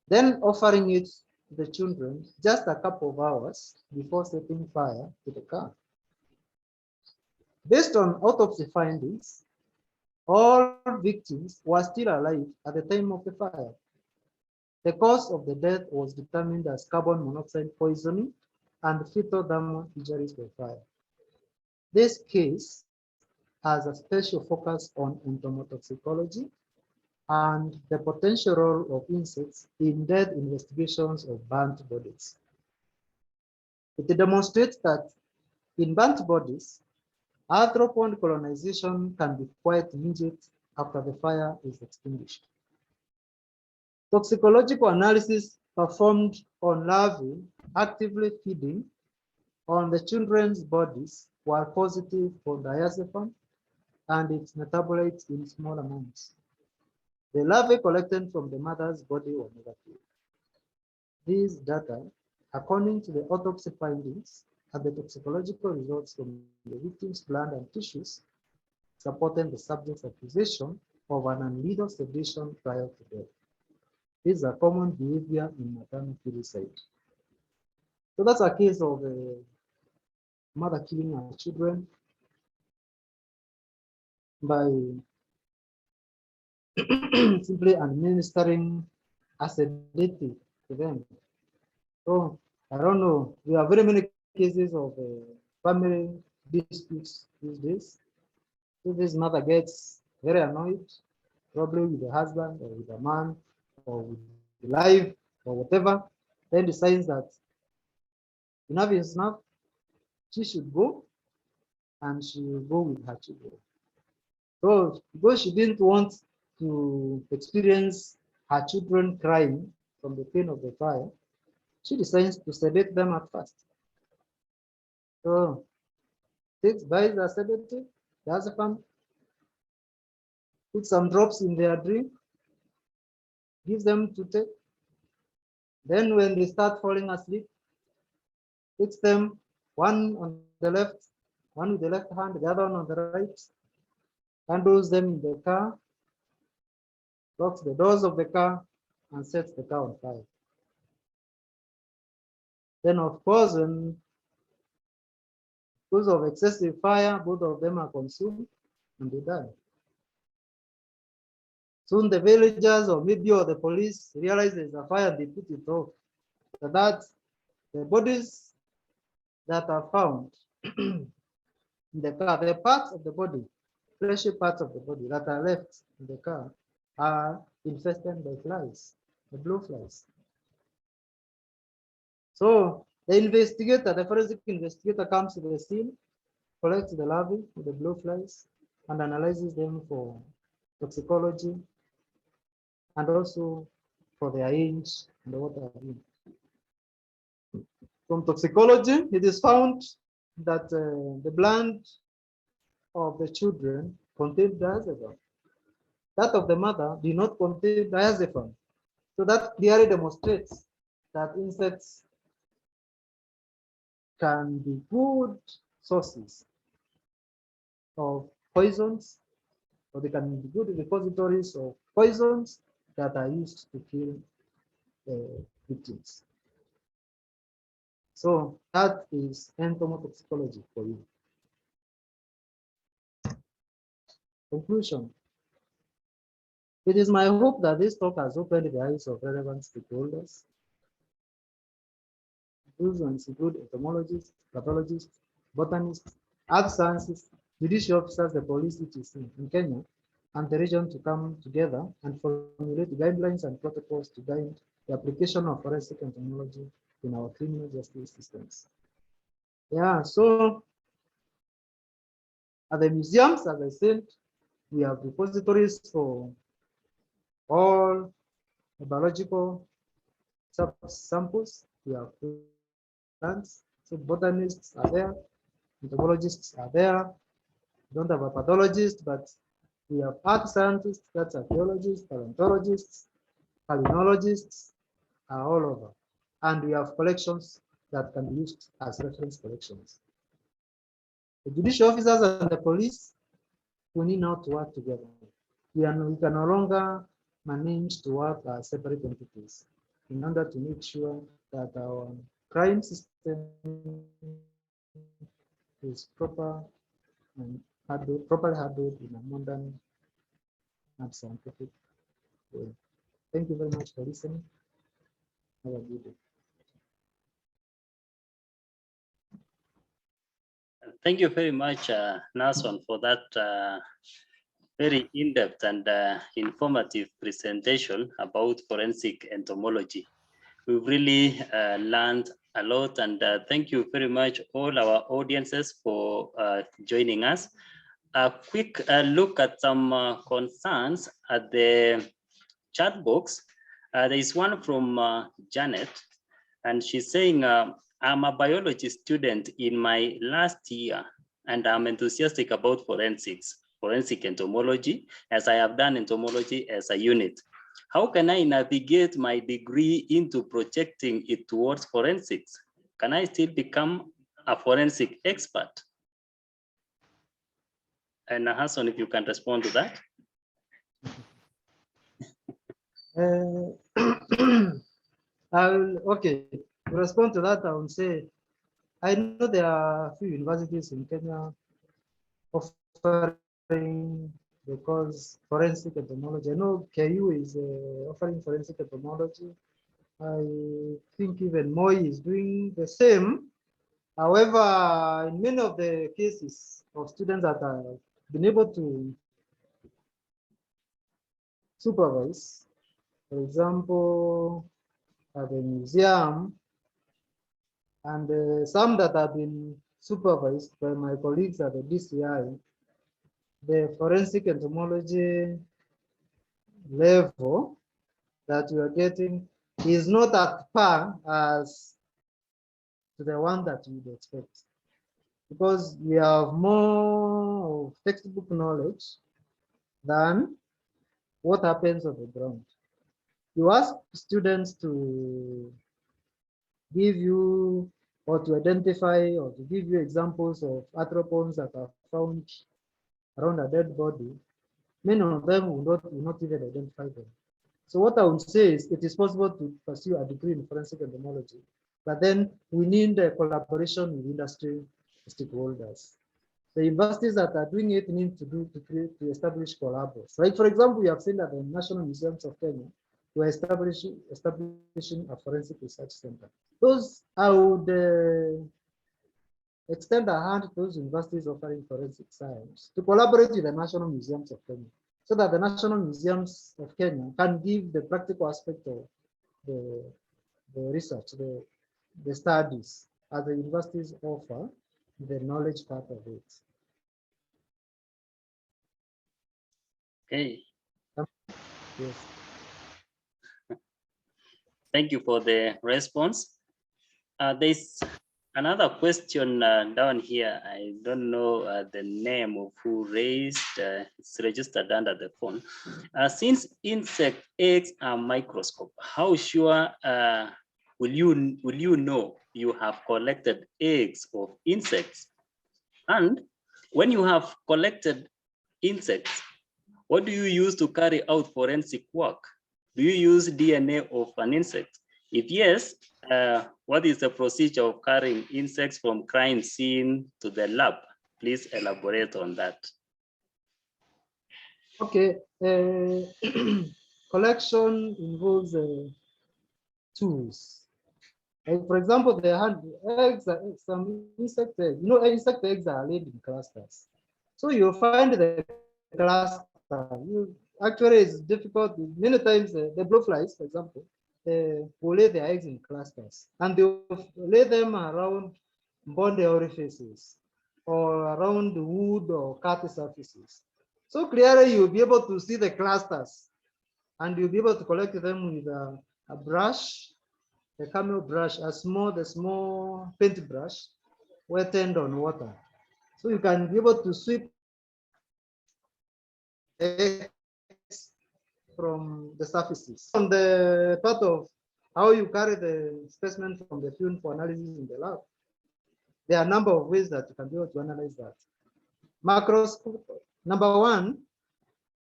then offering it to the children just a couple of hours before setting fire to the car. Based on autopsy findings, all victims were still alive at the time of the fire. The cause of the death was determined as carbon monoxide poisoning and fetal thermal injuries by fire. This case has a special focus on entomotoxicology and the potential role of insects in death investigations of burnt bodies. It demonstrates that in burnt bodies, arthropod colonization can be quite immediate after the fire is extinguished. Toxicological analysis performed on larvae actively feeding on the children's bodies were positive for diazepam and its metabolites in small amounts. The larvae collected from the mother's body were negative. These data, according to the autopsy findings and the toxicological results from the victim's blood and tissues, supporting the subject's accusation of an unlawful sedition prior to death. This is a common behavior in maternal filicide. So that's a case of a mother killing her children by simply administering a sedative to them. So I don't know. We have very many cases of family disputes these days. So this mother gets very annoyed, probably with the husband or with the man or with the life or whatever, then decides that enough is enough. She should go and she will go with her children. So because she didn't want to experience her children crying from the pain of the fire, she decides to sedate them at first. So buys a sedative, diazepam, puts some drops in their drink, gives them to take. Then when they start falling asleep, takes them one on the left, one with the left hand, the other one on the right, handles them in the car, locks the doors of the car, and sets the car on fire. Then, of course, because of excessive fire, both of them are consumed and they die. Soon the villagers or maybe or the police realize there's a fire, they put it off. So that the bodies that are found in the car, the parts of the body, fleshy parts of the body that are left in the car are infested by flies, the blue flies. So the investigator, the forensic investigator comes to the scene, collects the larvae, the blue flies, and analyzes them for toxicology and also for their age and what they are doing. From toxicology, it is found that the blood of the children contained diazepam. That of the mother did not contain diazepam. So that clearly demonstrates that insects can be good sources of poisons, or they can be good repositories of poisons that are used to kill victims. So that is entomotoxicology for you. Conclusion. It is my hope that this talk has opened the eyes of relevant stakeholders. Those ones include entomologists, pathologists, botanists, earth sciences, judicial officers, the police etc. in Kenya, and the region to come together and formulate guidelines and protocols to guide the application of forensic entomology in our criminal justice systems. Yeah, so at the museums, as I said, we have repositories for all the biological samples. We have plants, so botanists are there, entomologists are there. We don't have a pathologist, but we have earth scientists, that's archaeologists, paleontologists, criminologists are all over. And we have collections that can be used as reference collections. The judicial officers and the police, we need now to work together. We can no longer manage to work as separate entities in order to make sure that our crime system is proper and properly handled in a modern and scientific way. Thank you very much for listening. Have a good day. Thank you very much, Nahashon, for that very in-depth and informative presentation about forensic entomology. We've really learned a lot, and thank you very much all our audiences for joining us. A quick look at some concerns at the chat box. There is one from Janet, and she's saying, I'm a biology student in my last year, and I'm enthusiastic about forensic entomology, as I have done entomology as a unit. How can I navigate my degree into projecting it towards forensics? Can I still become a forensic expert? And Nahashon, if you can respond to that. Okay, to respond to that, I would say, I know there are a few universities in Kenya offering the course forensic entomology. I know KU is offering forensic entomology. I think even Moi is doing the same. However, in many of the cases of students that have been able to supervise, for example, at the museum, and some that have been supervised by my colleagues at the DCI, the forensic entomology level that you are getting is not at par as to the one that you would expect, because we have more of textbook knowledge than what happens on the ground. You ask students to give you or to identify or to give you examples of arthropods that are found around a dead body, many of them will not even identify them. So what I would say is it is possible to pursue a degree in forensic entomology, but then we need a collaboration with industry stakeholders. The universities that are doing it need to establish collaborations. Like, for example, we have seen that the National Museums of Kenya were establishing a forensic research center. Those I would extend a hand to those universities offering forensic science to collaborate with the National Museums of Kenya, so that the National Museums of Kenya can give the practical aspect of the research, the studies, as the universities offer the knowledge part of it. Okay. Yes. Thank you for the response. There's another question down here. I don't know the name of who raised. It's registered under the phone. Since insect eggs are microscope, how sure will you know you have collected eggs of insects? And when you have collected insects, what do you use to carry out forensic work? Do you use DNA of an insect? If yes, what is the procedure of carrying insects from crime scene to the lab? Please elaborate on that. Okay. Collection involves tools. Like, for example, they had eggs, some insect eggs. You know, insect eggs are laid in clusters. So you'll find the cluster. Actually, it's difficult. Many times, the blowflies, for example, will lay their eggs in clusters, and they'll lay them around body orifices or around the wood or carpet surfaces. So clearly, you'll be able to see the clusters, and you'll be able to collect them with a brush, a camel brush, the small paintbrush, wetted on water. So you can be able to sweep from the surfaces. On the part of how you carry the specimen from the field for analysis in the lab, there are a number of ways that you can be able to analyze that. Macroscope, number one,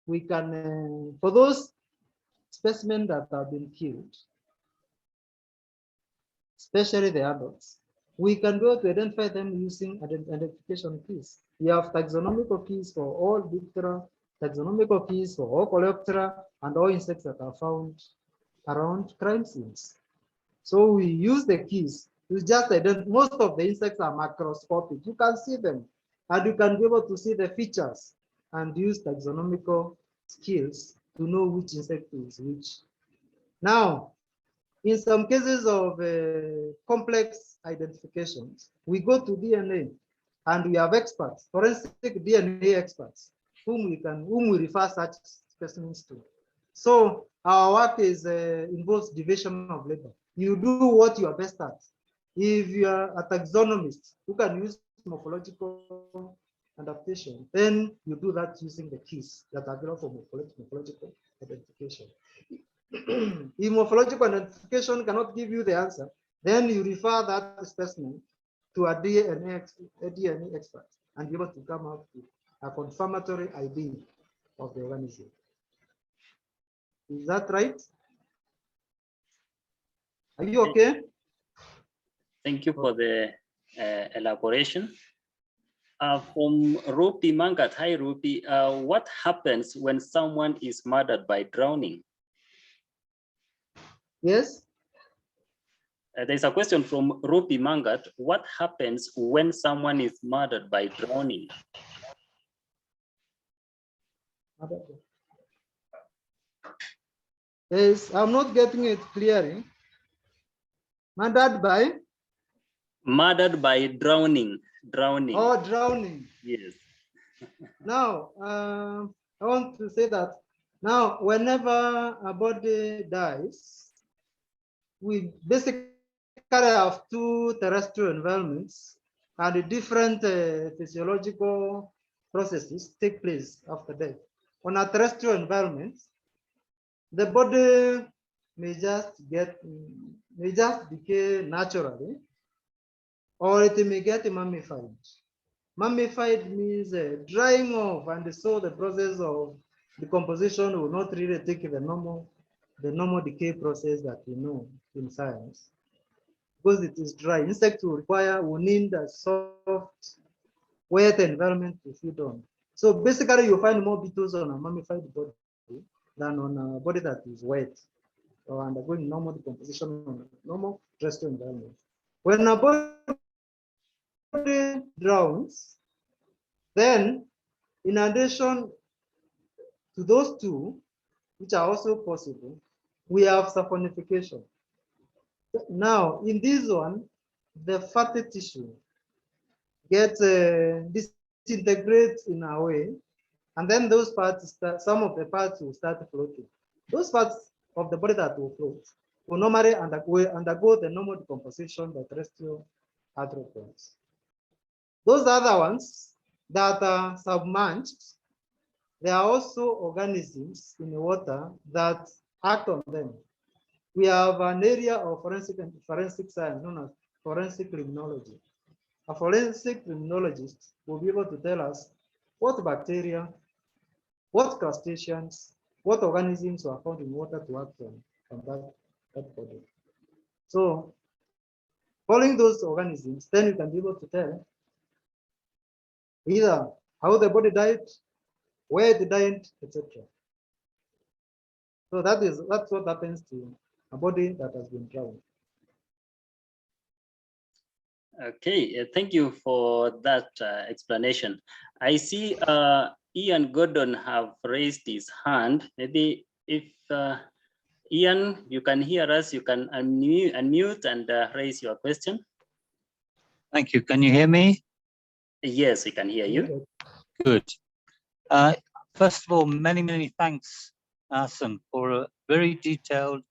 we can, for those specimens that have been killed, especially the adults, we can go to identify them using identification keys. We have taxonomical keys for all Diptera, taxonomical keys for all Coleoptera, and all insects that are found around crime scenes. So we use the keys. You just identify, most of the insects are macroscopic. You can see them, and you can be able to see the features and use taxonomical skills to know which insect is which. Now, in some cases of complex identifications, we go to DNA, and we have experts, forensic DNA experts, whom we refer such specimens to. So our work involves division of labor. You do what you are best at. If you are a taxonomist who can use morphological adaptation, then you do that using the keys that are available for morphological identification. If morphological identification cannot give you the answer, then you refer that specimen to a DNA expert and be able to come out with a confirmatory ID of the organism. Is that right? Are you okay? Thank you for the elaboration. From Rupi Mangat, hi Rupi, what happens when someone is murdered by drowning? Yes. There's a question from Rupi Mangat. What happens when someone is murdered by drowning? Yes, I'm not getting it clearly. Murdered by? Murdered by drowning. Drowning. Oh, drowning. Yes. Now, I want to say that now, whenever a body dies, we basically have two terrestrial environments and different physiological processes take place after death. On a terrestrial environment, the body may just decay naturally, or it may get mummified. Mummified means drying off, and so the process of decomposition will not really take the normal decay process that we know in science, because it is dry. Insects will need a soft, wet environment to feed on. So basically, you find more beetles on a mummified body than on a body that is wet or undergoing normal decomposition on a normal terrestrial environment. When a body drowns, then in addition to those two, which are also possible, we have saponification. Now, in this one, the fatty tissue gets disintegrates in a way, and then those parts, some of the parts will start floating. Those parts of the body that will float will normally undergo the normal decomposition by terrestrial arthropods. Those other ones that are submerged, there are also organisms in the water that act on them. We have an area of forensic science known as forensic criminology. A forensic criminologist will be able to tell us what bacteria, what crustaceans, what organisms are found in water to act on that body. So, following those organisms, then you can be able to tell either how the body died, where it died, etc. So that's what happens to a body that has been drowned. Okay, thank you for that explanation. I see Ian Gordon have raised his hand. Maybe if Ian, you can hear us, you can unmute and raise your question. Thank you. Can you hear me? Yes, we can hear you. Good. First of all, many thanks, Nahashon, for a very detailed,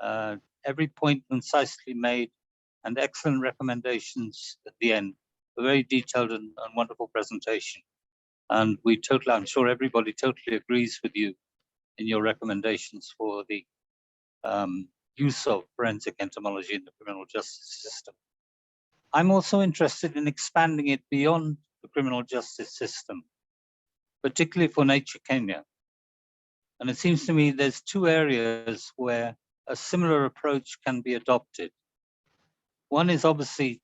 every point concisely made, and excellent recommendations at the end. A very detailed and wonderful presentation. And I'm sure everybody totally agrees with you in your recommendations for the use of forensic entomology in the criminal justice system. I'm also interested in expanding it beyond the criminal justice system, particularly for nature Kenya. And it seems to me there's two areas where a similar approach can be adopted. One is obviously,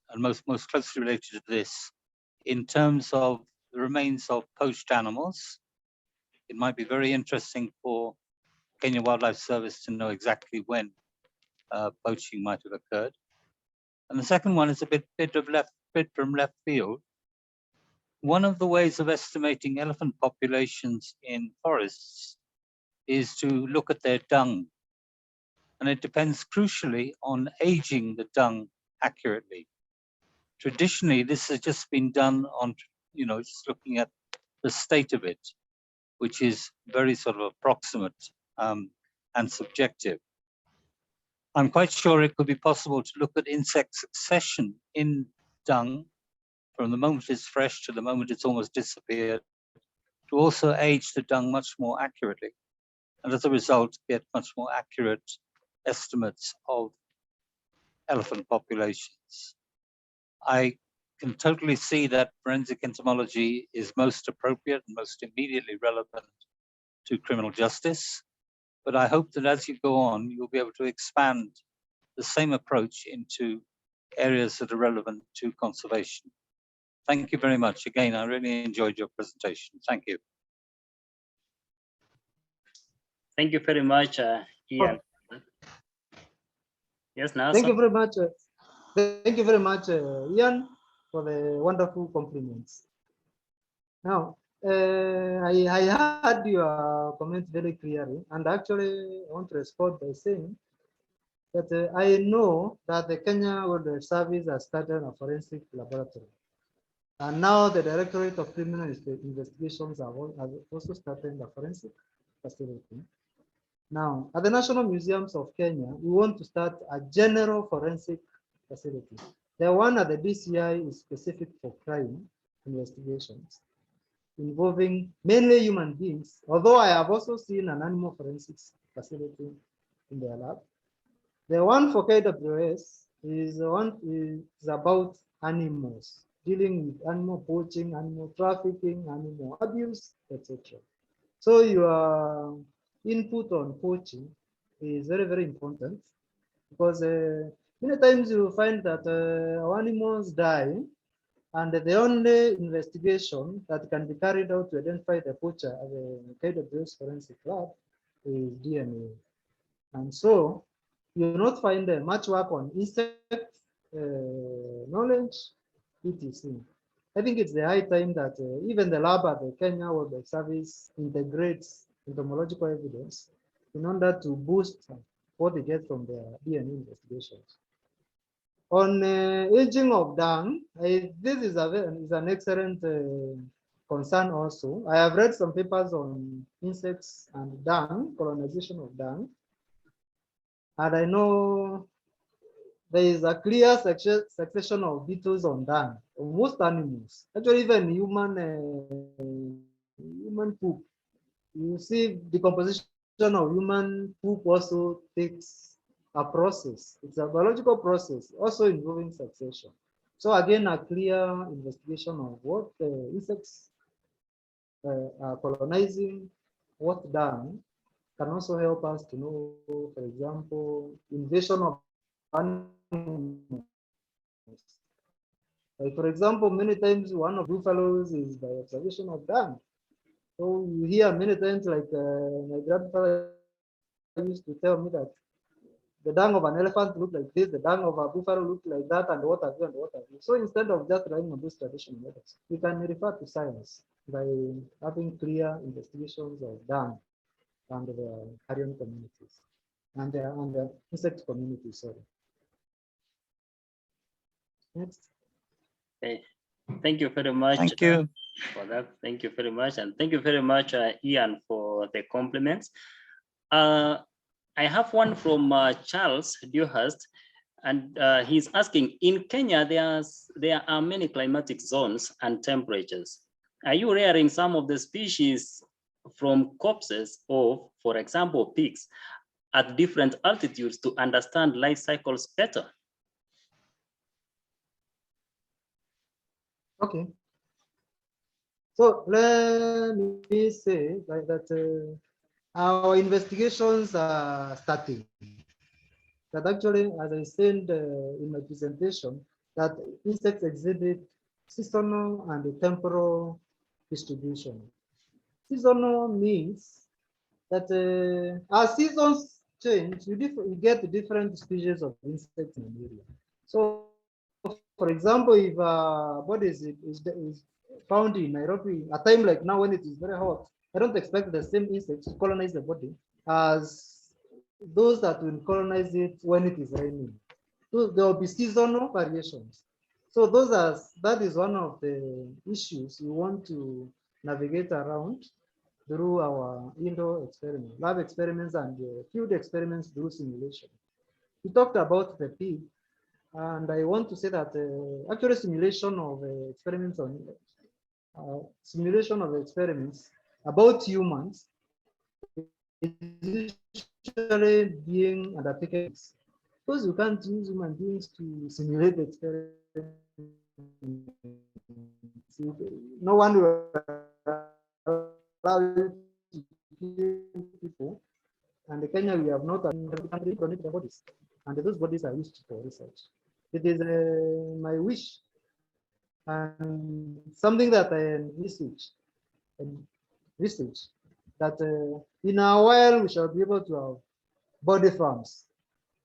and most closely related to this, in terms of the remains of poached animals. It might be very interesting for Kenya Wildlife Service to know exactly when poaching might have occurred. And the second one is a bit from left field. One of the ways of estimating elephant populations in forests is to look at their dung. And it depends crucially on aging the dung accurately. Traditionally, this has just been done on, just looking at the state of it, which is very sort of approximate and subjective. I'm quite sure it could be possible to look at insect succession in dung from the moment it's fresh to the moment it's almost disappeared, to also age the dung much more accurately. And as a result, get much more accurate estimates of elephant populations. I can totally see that forensic entomology is most appropriate and most immediately relevant to criminal justice. But I hope that as you go on, you'll be able to expand the same approach into areas that are relevant to conservation. Thank you very much. Again, I really enjoyed your presentation. Thank you. Thank you very much, Ian. Yes, Nahashon. Thank you very much. Thank you very much, Ian, for the wonderful compliments. Now, I heard your comment very clearly, and actually I want to respond by saying that I know that the Kenya Wildlife Service has started a forensic laboratory. And now the Directorate of Criminal Investigations have also started a forensic facility. Now, at the National Museums of Kenya, we want to start a general forensic facility. The one at the DCI is specific for crime investigations involving mainly human beings, although I have also seen an animal forensics facility in their lab. The one for KWS is about animals, dealing with animal poaching, animal trafficking, animal abuse, etc. So your input on poaching is very, very important, because many times you find that our animals die, and the only investigation that can be carried out to identify the poacher at the KWS forensic lab is DNA. And so you will not find much work on insect knowledge, etc. I think it's the high time that even the lab at the Kenya Wildlife Service integrates entomological evidence in order to boost what they get from their DNA investigations. On aging of dung, this is an excellent concern also. I have read some papers on insects and dung, colonization of dung. And I know there is a clear succession of beetles on dung, on most animals, actually even human poop. You see, decomposition of human poop also takes a process. It's a biological process, also involving succession. So again, a clear investigation of what insects are colonizing, what dung, can also help us to know, for example, invasion of animals. Like for example, many times one of buffaloes is by observation of dung. So you hear many times, like my grandfather used to tell me that the dung of an elephant looked like this, the dung of a buffalo looked like that, and what have you, and what have you. So instead of just relying on these traditional methods, we can refer to science by having clear investigations of dung and the carrion communities and the insect communities. Sorry. Next. Okay. Thank you very much. Thank you. For that. Thank you very much. And thank you very much, Ian, for the compliments. I have one from Charles Dewhurst, and he's asking, in Kenya, there are many climatic zones and temperatures. Are you rearing some of the species from corpses of, for example, pigs at different altitudes to understand life cycles better? Okay. So let me say that our investigations are starting. That actually, as I said in my presentation, that insects exhibit seasonal and temporal distribution. Seasonal means that as seasons change, you get different species of insects in an area. So, for example, if a body is found in Nairobi, a time like now when it is very hot, I don't expect the same insects to colonize the body as those that will colonize it when it is raining. So there will be seasonal variations. So that is one of the issues we want to navigate around through our indoor experiments, lab experiments, and field experiments through simulation. We talked about the pig, and I want to say that actually simulation of experiments about humans is usually being undertaken, because you can't use human beings to simulate the experiment. No one will allow you to kill people. And in Kenya, we have not donate their bodies, and those bodies are used for research. It is my wish and something that I research that in a while we shall be able to have body farms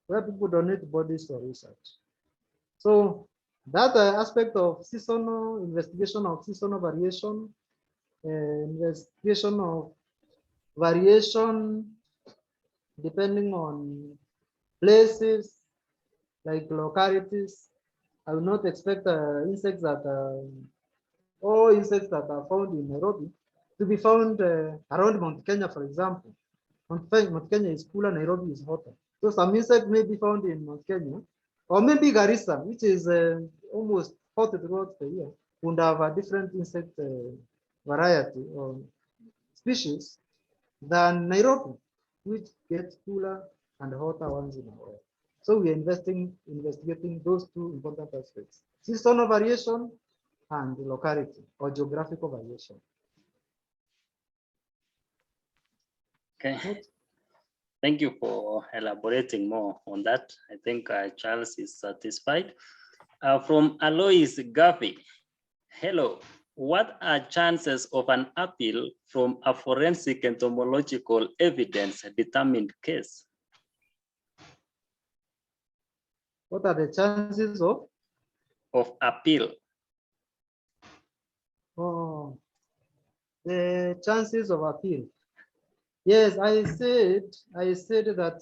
where people donate bodies for research. So that aspect of seasonal investigation of seasonal variation, investigation of variation depending on places like localities. I will not expect insects that all insects that are found in Nairobi to be found around Mount Kenya, for example. Mount Kenya is cooler, Nairobi is hotter. So some insect may be found in Mount Kenya, or maybe Garissa, which is almost hot throughout the year, would have a different insect variety or species than Nairobi, which gets cooler and hotter once in a while. So we are investigating those two important aspects: seasonal variation and locality or geographical variation. Okay. Thank you for elaborating more on that. I think Charles is satisfied. From Alois Gavi, hello. What are chances of an appeal from a forensic entomological evidence determined case? What are the chances of appeal? Oh, the chances of appeal. Yes, I said that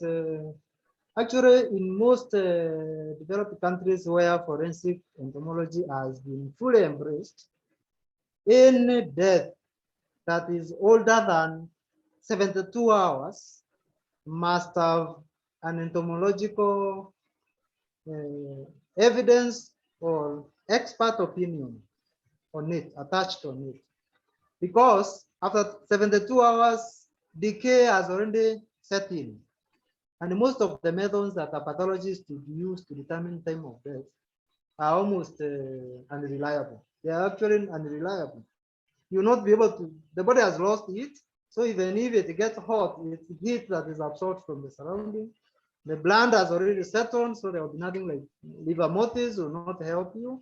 actually in most developed countries where forensic entomology has been fully embraced, any death that is older than 72 hours must have an entomological evidence or expert opinion on it, attached on it. Because after 72 hours, decay has already set in. And most of the methods that a pathologist would use to determine time of death are almost unreliable. They are actually unreliable. You'll not be able to, the body has lost heat. So even if it gets hot, it's heat that is absorbed from the surrounding. The blood has already settled, so there will be nothing like liver motifs will not help you.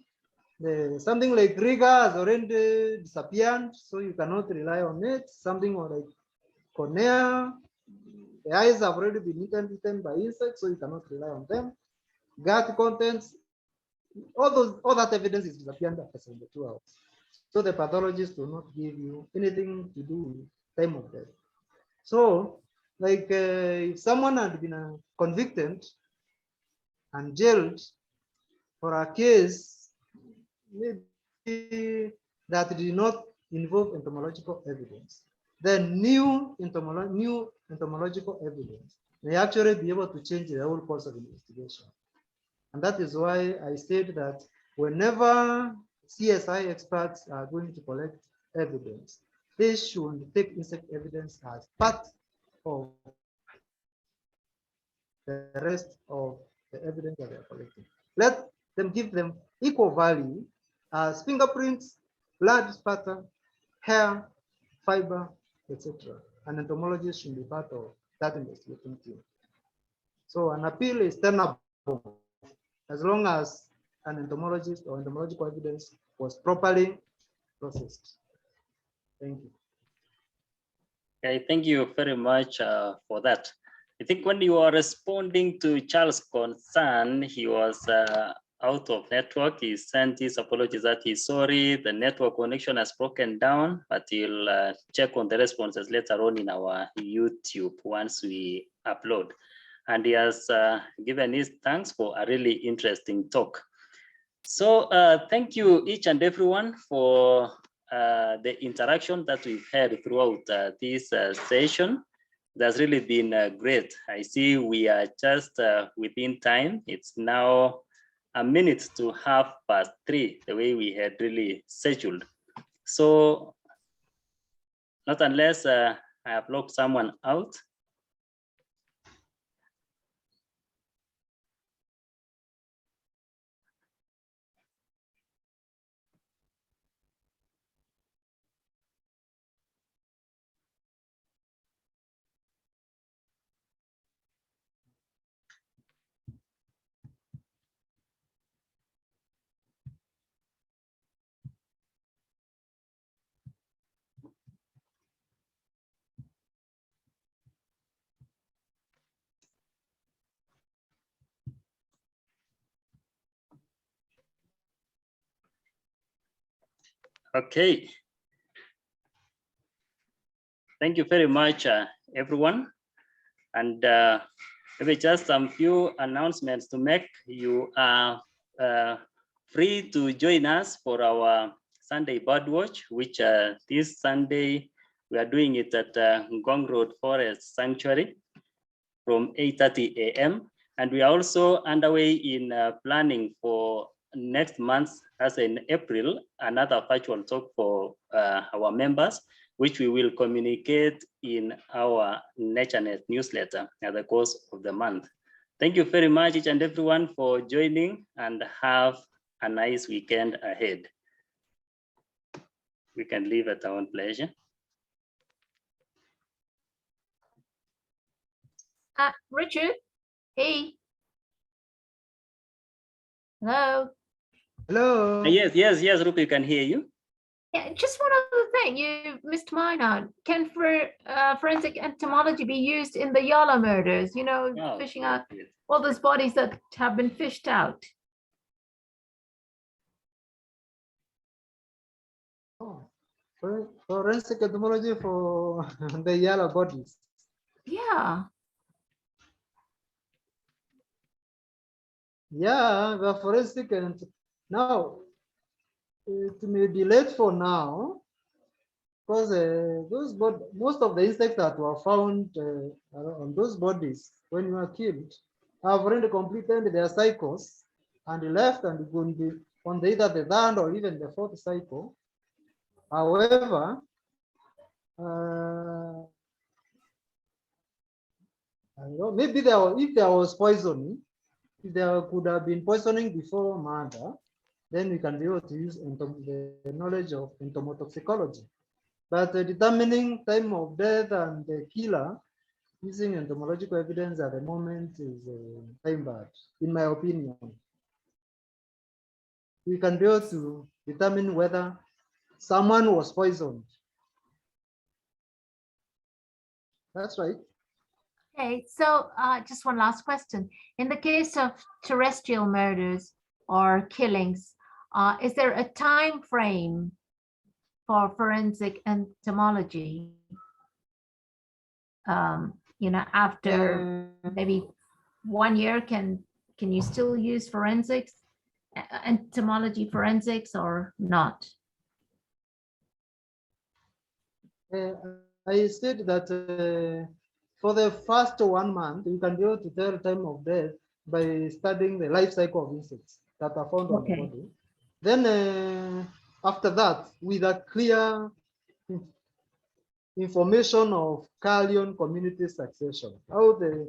Something like rigor has already disappeared, so you cannot rely on it. Something like cornea, the eyes have already been eaten by insects, so you cannot rely on them. Gut contents, all that evidence is disappearing after 72 hours. So the pathologist will not give you anything to do with time of death. So, like if someone had been convicted and jailed for a case maybe that did not involve entomological evidence, then new entomological evidence may actually be able to change the whole course of investigation. And that is why I said that whenever CSI experts are going to collect evidence, they should take insect evidence as part of the rest of the evidence that they are collecting. Let them give them equal value as fingerprints, blood spatter, hair, fiber, etc. And entomologists should be part of that investigating team. So an appeal is tenable as long as an entomologist or entomological evidence was properly processed. Thank you. Okay, thank you very much for that. I think when you are responding to Charles' concern, he was out of network. He sent his apologies that he's sorry, the network connection has broken down, but he'll check on the responses later on in our YouTube once we upload. And he has given his thanks for a really interesting talk. So thank you each and everyone for the interaction that we've had throughout this session. That's really been great. I see we are just within time. It's now a minute to 3:30, the way we had really scheduled. So not unless I have locked someone out. Okay. Thank you very much, everyone. And maybe just some few announcements to make. You are free to join us for our Sunday Birdwatch, which this Sunday we are doing it at Ngong Road Forest Sanctuary from 8:30 a.m. And we are also underway in planning for next month, as in April, another virtual talk for our members, which we will communicate in our NatureNet newsletter at the course of the month. Thank you very much, each and everyone, for joining, and have a nice weekend ahead. We can leave at our own pleasure. Richard, hey. Hello. Hello. Yes, Rupi, you can hear you. Yeah, just one other thing, you missed mine out. Can forensic entomology be used in the Yala murders? You know, Oh, fishing out yes. all those bodies that have been fished out. Oh, forensic entomology for the yellow bodies. Yeah. Yeah, the forensic and now it may be late for now, because most of the insects that were found on those bodies when you were killed have already completed their cycles and left and going to be on either the third or even the fourth cycle. However, I don't know, maybe if there was poisoning, if there could have been poisoning before murder, then we can be able to use the knowledge of entomotoxicology. But determining time of death and the killer using entomological evidence at the moment is time bad, in my opinion. We can be able to determine whether someone was poisoned. That's right. Okay, so just one last question. In the case of terrestrial murders or killings, is there a time frame for forensic entomology? You know, after maybe 1 year, can you still use forensics, entomology forensics, or not? I said that for the first 1 month, you can be able to tell time of death by studying the life cycle of insects that are found on the body. Then after that, with a clear information of carrion community succession, how the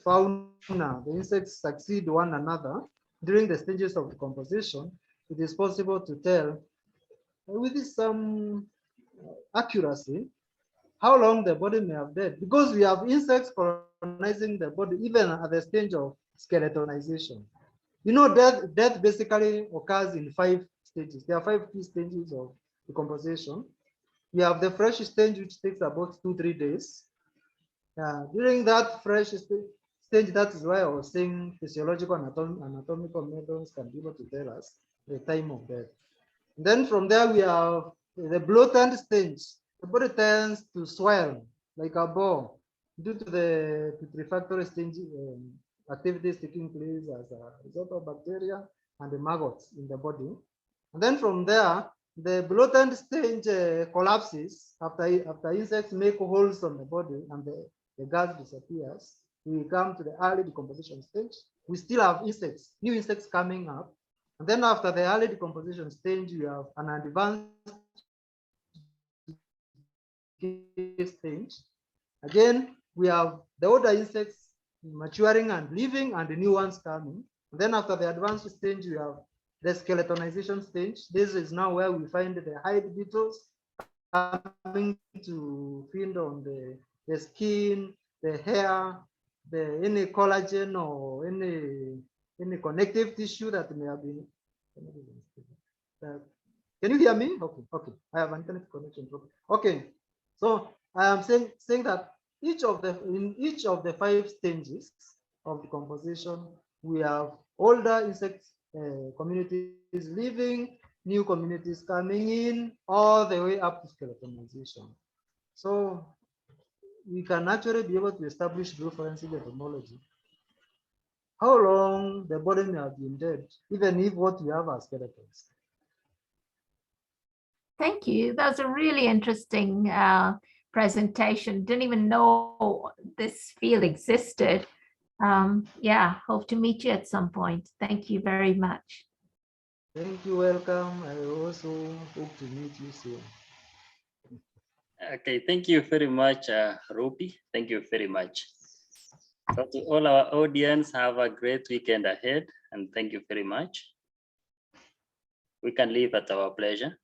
fauna, the insects succeed one another during the stages of decomposition, it is possible to tell with some accuracy how long the body may have died, because we have insects colonizing the body even at the stage of skeletonization. You know, death basically occurs in 5 stages. There are 5 key stages of decomposition. We have the fresh stage, which takes about 2-3 days. During that fresh stage, that is why I was saying physiological and anatomical methods can be able to tell us the time of death. And then from there, we have the bloated stage. The body tends to swell like a ball due to the putrefactory stage activities taking place as a result of bacteria and the maggots in the body. And then from there, the bloated stage collapses after insects make holes on the body and the gas disappears. We come to the early decomposition stage. We still have insects, new insects coming up. And then after the early decomposition stage, we have an advanced stage. Again, we have the older insects maturing and leaving and the new ones coming. And then after the advanced stage, we have the skeletonization stage. This is now where we find the hide beetles coming to feed on the skin, the hair, any collagen or any connective tissue that may have been. Can you hear me? Okay. I have internet connection problem. Okay. So I am saying that in each of the 5 stages of decomposition, we have older insect communities living new communities coming in, all the way up to skeletonization. So we can actually be able to establish through forensic entomology how long the body may have been dead, even if what we have are skeletons. Thank you. That was a really interesting presentation. Didn't even know this field existed. Yeah, hope to meet you at some point. Thank you very much. Thank you, welcome. I also hope to meet you soon. Okay, thank you very much, Ruby. Thank you very much. So to all our audience, have a great weekend ahead, and thank you very much. We can leave at our pleasure.